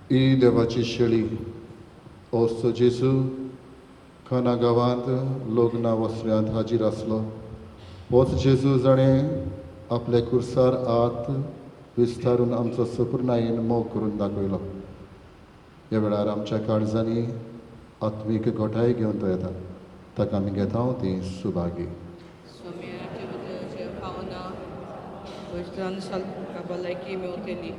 ही देवाची शेळी. असो जेजू खाना गांवांत लग्ना वस्त्र्यांत हाजीर आसलो. होच जेजू जाणें आपल्या कुर्सार हात विस्तारून आमचो सपुर्नायेन मोग करून दाखयलो. ह्या वेळार आमच्या काळजांनी आत्मीक घोटाय घेवन तो येता ताका आमी घेता ती सुभागी. स्वामियाचे बद्दल भावना वैष्णव साल भलायकी मेवतेली.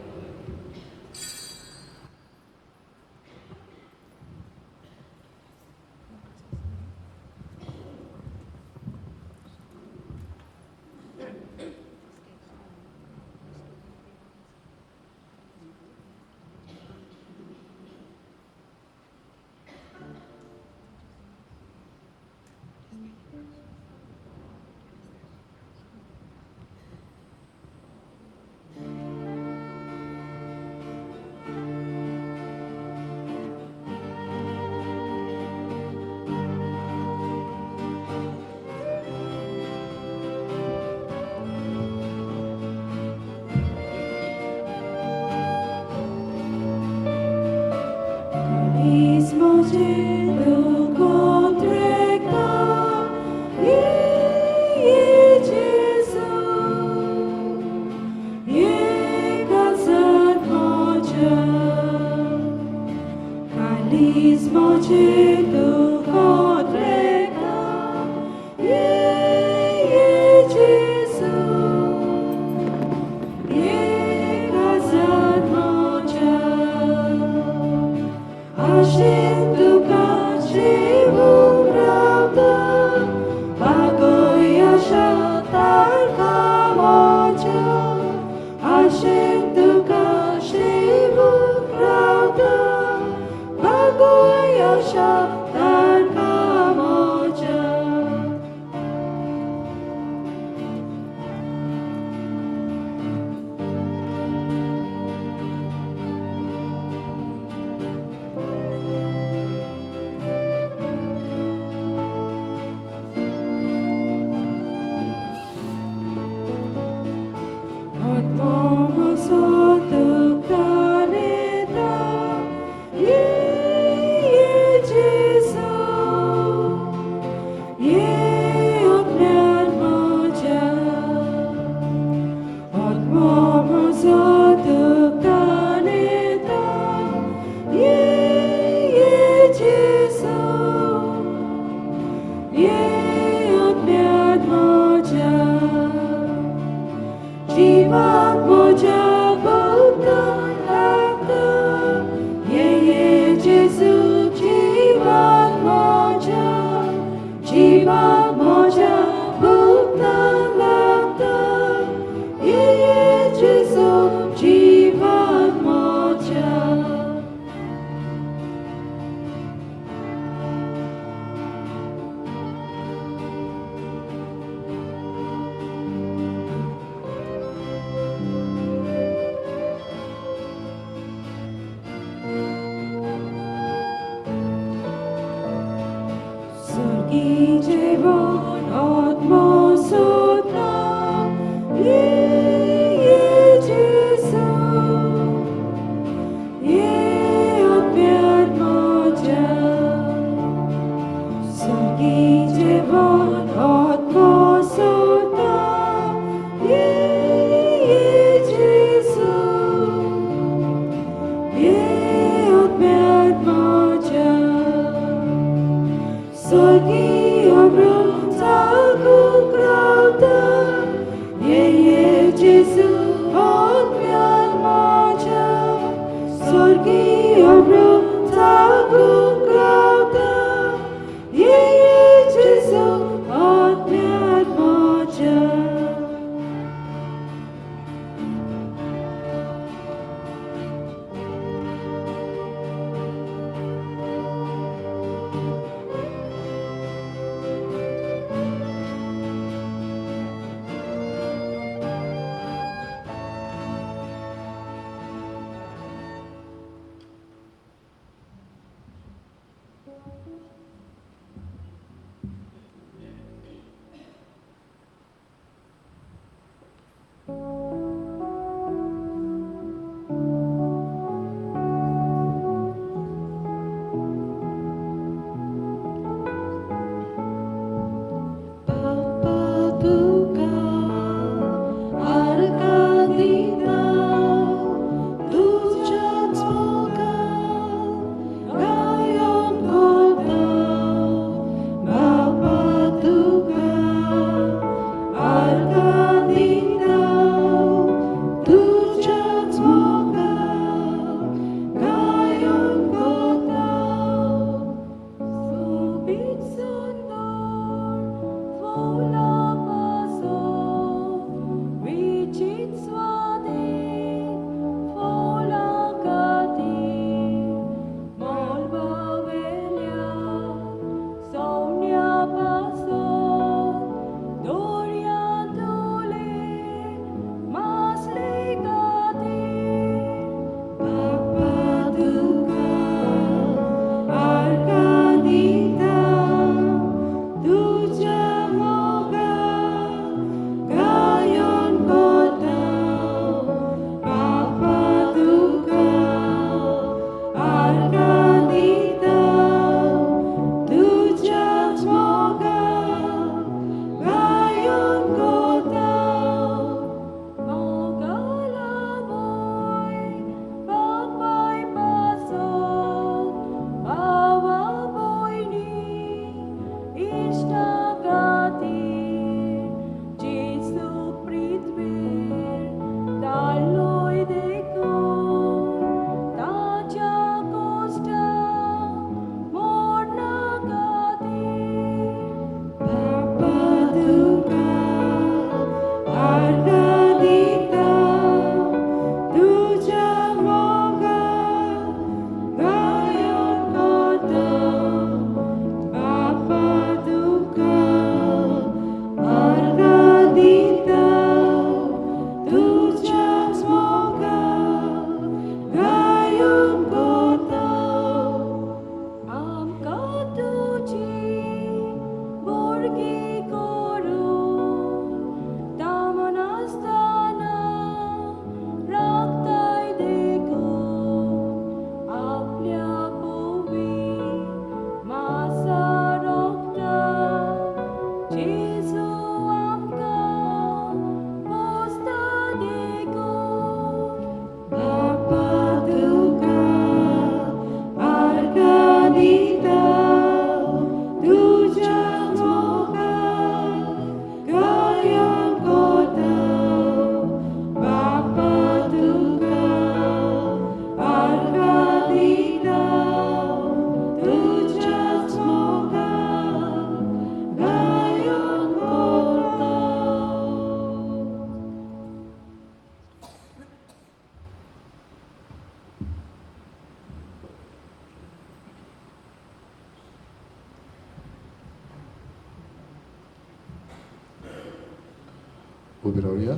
उबी रावया.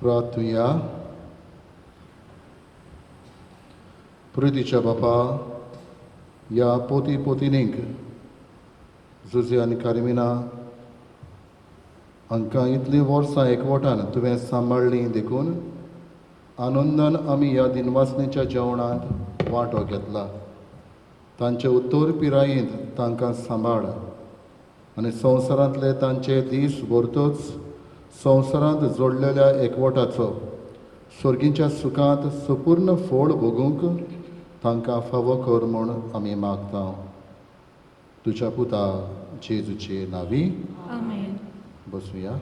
प्रार्थुया. प्रितीच्या बापा, या पोती पोतिनींक जुजे आनी कार्मिना हांकां इतलीं वर्सां एकवटान तुवें सांबाळ्ळीं देखून आनंदान आमी ह्या दिनवासनेच्या जेवणांत वांटो घेतला. तांचे उत्तर पिरायेंत तांकां सांबाळ आनी संवसारांतले तांचे दीस भरतूच संवसारांत जोडलेल्या एकवटाचो सर्गीच्या सुखांत संपूर्ण फळ भोगूंक तांकां फावो कर म्हूण आमी मागता. तुज्या पुता जेजूचे नांवी आमेन. बसूया.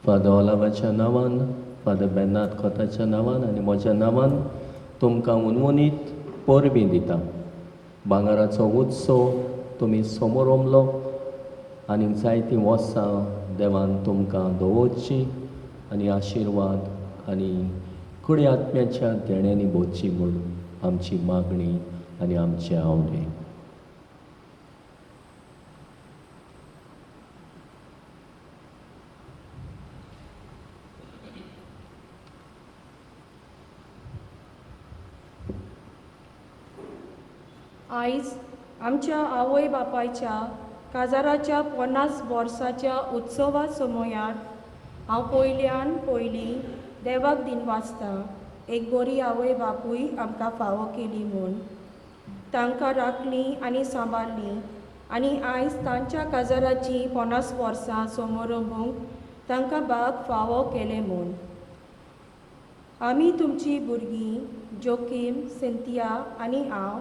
फादर ओलावाच्या नांवान, फादर बेनात खोताच्या नांवान आनी म्हज्या नांवान तुमकां उनवनीत परबी दिता. भांगराचो उत्सव तुमी समोर ओमलो आनी जायतीं वर्सां देवान तुमकां दवरची आनी आशिर्वाद आनी कुडी आत्म्याच्या देण्यांनी भोगची म्हूण आमची मागणी आनी आमचे आवडे. आयज आमच्या आवय बापायच्या काजाराच्या 50 वर्साच्या उत्सवा समयार हांव पयलीं देवाक दिनवासता एक बरी आवय बापूय आमकां फावो केली म्हूण. तांकां राखलीं आनी सांबाळलीं आनी आयज तांच्या काजाराची 50 वर्सां समोरंभूंक तांकां बाग फावो केले म्हूण. आमी तुमची भुरगीं जोकीम, सिंथिया आनी हांव,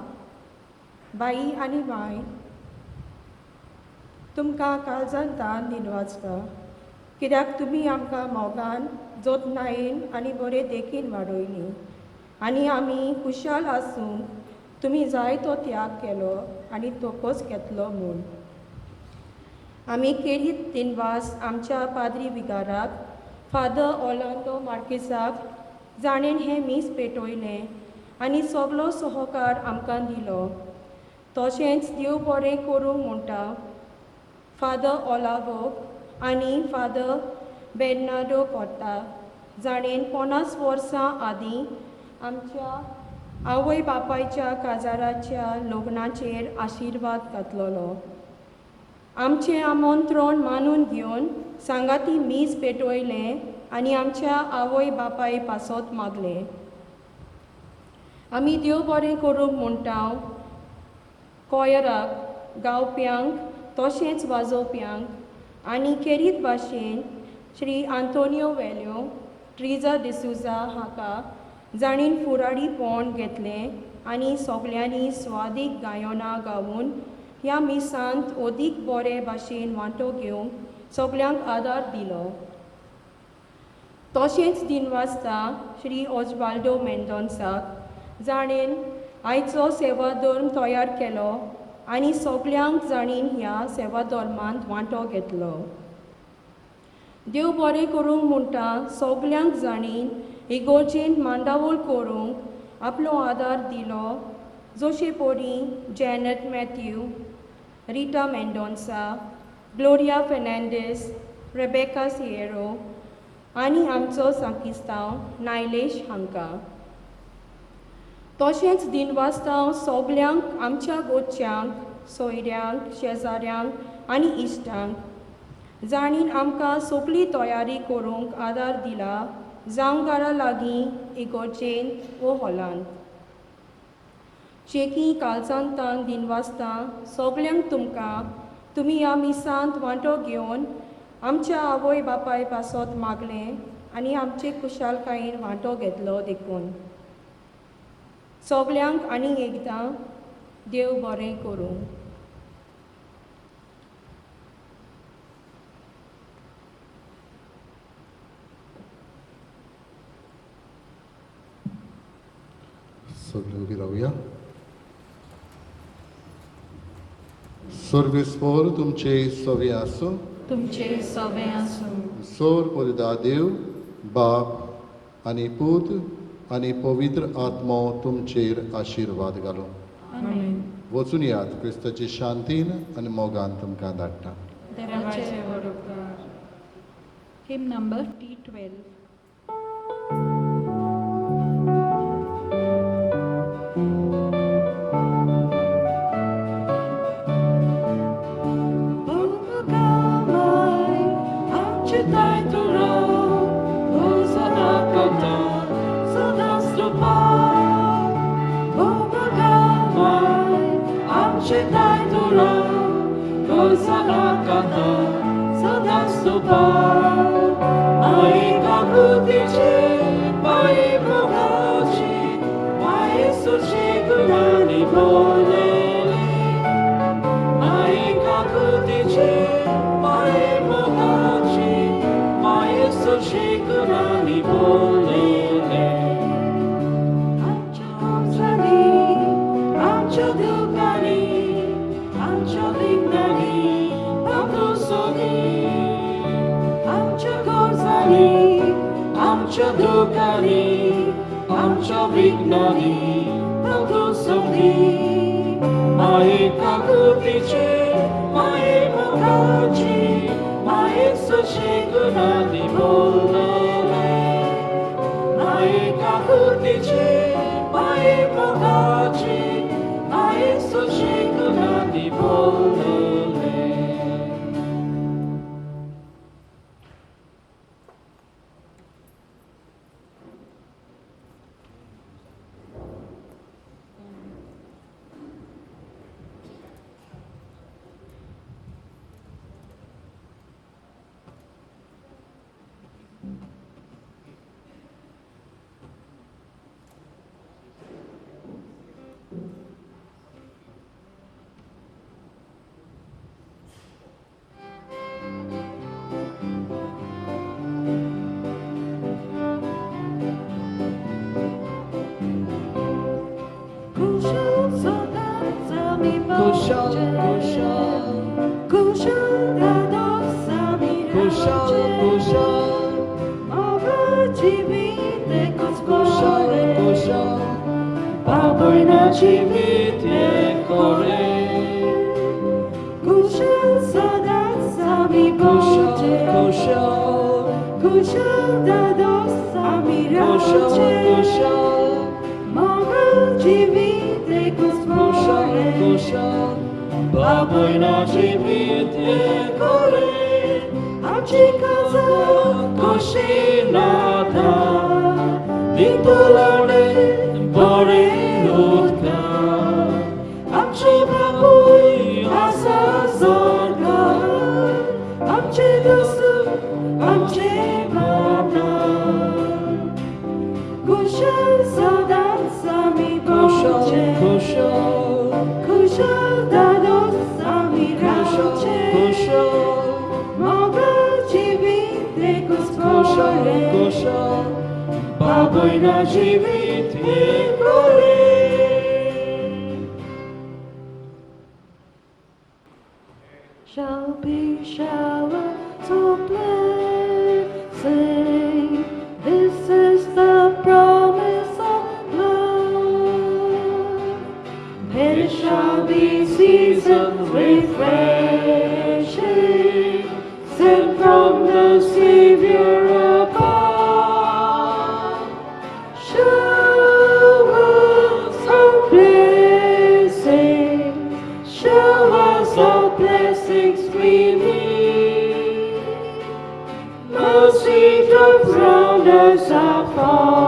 बाई आनी माय, तुमकां काळजांतान दिनवाजता, कित्याक तुमी आमकां मोगान, जोतनायेन आनी बरे देखीन वाडयलीं आनी आमी खुशाल आसूंक तुमी जायतो त्याग केलो आनी तोकोच घेतलो म्हूण. आमी केरीत दिनवास आमच्या पाद्री विगाराक, फादर ऑर्लांडो मार्किसाक, जाणेन हें मीस पेटयलें आनी सगलो सहकार आमकां दिलो. तशेंच देव बरें करूंक म्हणटा फादर ओलावोक आनी फादर बेर्नार्डो कोर्ता, जाणेन 50 वर्सां आदीं आमच्या आवय बापायच्या काजाराच्या लग्नाचेर आशिर्वाद घातलोलो. आमचें आमंत्रण मानून घेवन सांगाती मीस पेटयलें आनी आमच्या आवय बापाय पासत मागलें. आमी देव बरें करूंक म्हणटा कोयराक, गावप्यांक, तशेंच वाजोवप्यांक आनी केरीत भाशेन श्री आंतोनियो वेल्यो, ट्रिजा डिसुजा हाका, जाणीन फुडारीपण घेतलें आनी सगल्यांनी स्वादीक गायनां गावून ह्या मिसांत अदीक बरे भाशेन वांटो घेवंक सगल्यांक आदार दिलो. तशेंच दिनवासता श्री ऑजवाल्डो मेंडोन्साक, जाणेन आयचो सेवा धर्म तयार केलो आनी सगल्यांक जाणीन ह्या सेवा धर्मांत वांटो घेतलो. देव बरें करूंक म्हणटा सगल्यांक जाणीन इगोर्जेंत मांडावळ करूंक आपलो आदार दिलो, जशे परी Janet Mathew, Rita Mendonca, Gloria Fernandes, Rebecca सिएरो आनी आमचो सांकिस्तांव नायलेश हांकां. तशेंच दिनवासतांव सगल्यांक आमच्या गोडच्यांक, सोयऱ्यांक, शेजाऱ्यांक आनी इश्टांक, जाणीन आमकां सगळी तयारी करूंक आदार दिला, जावं घरा लागीं, इगोर्जेंत वो हॉलांत. चेकी काळजांतान दिनवासतां सगल्यांक तुमी ह्या मिसांत वांटो घेवन आमच्या आवय बापाय पासत मागलें आनी आमचे खुशालकायेन वांटो घेतलो देखून. सगल्यांक आनी एकदां देव बरें करूं. सगळे उबी रावया. सर्वेस्पर तुमचे सवे आसूं. तुमचे सवे आसूं. सोर पोलिदा देव बाप आनी पूत आनी पवित्र आत्मो तुमचेर आशिर्वाद घालो. आमेन. वचून यात क्रिस्ताची शांतीन आनी मोगान तुमकां धाडटा. देवाचे बरोबर. हिम number T12. Shall be showers of blessing. This is the promise of love. There shall be seasons refreshing, sent from the Savior above. Showers of blessing, showers of blessings we need. Mercy drops round us are falling.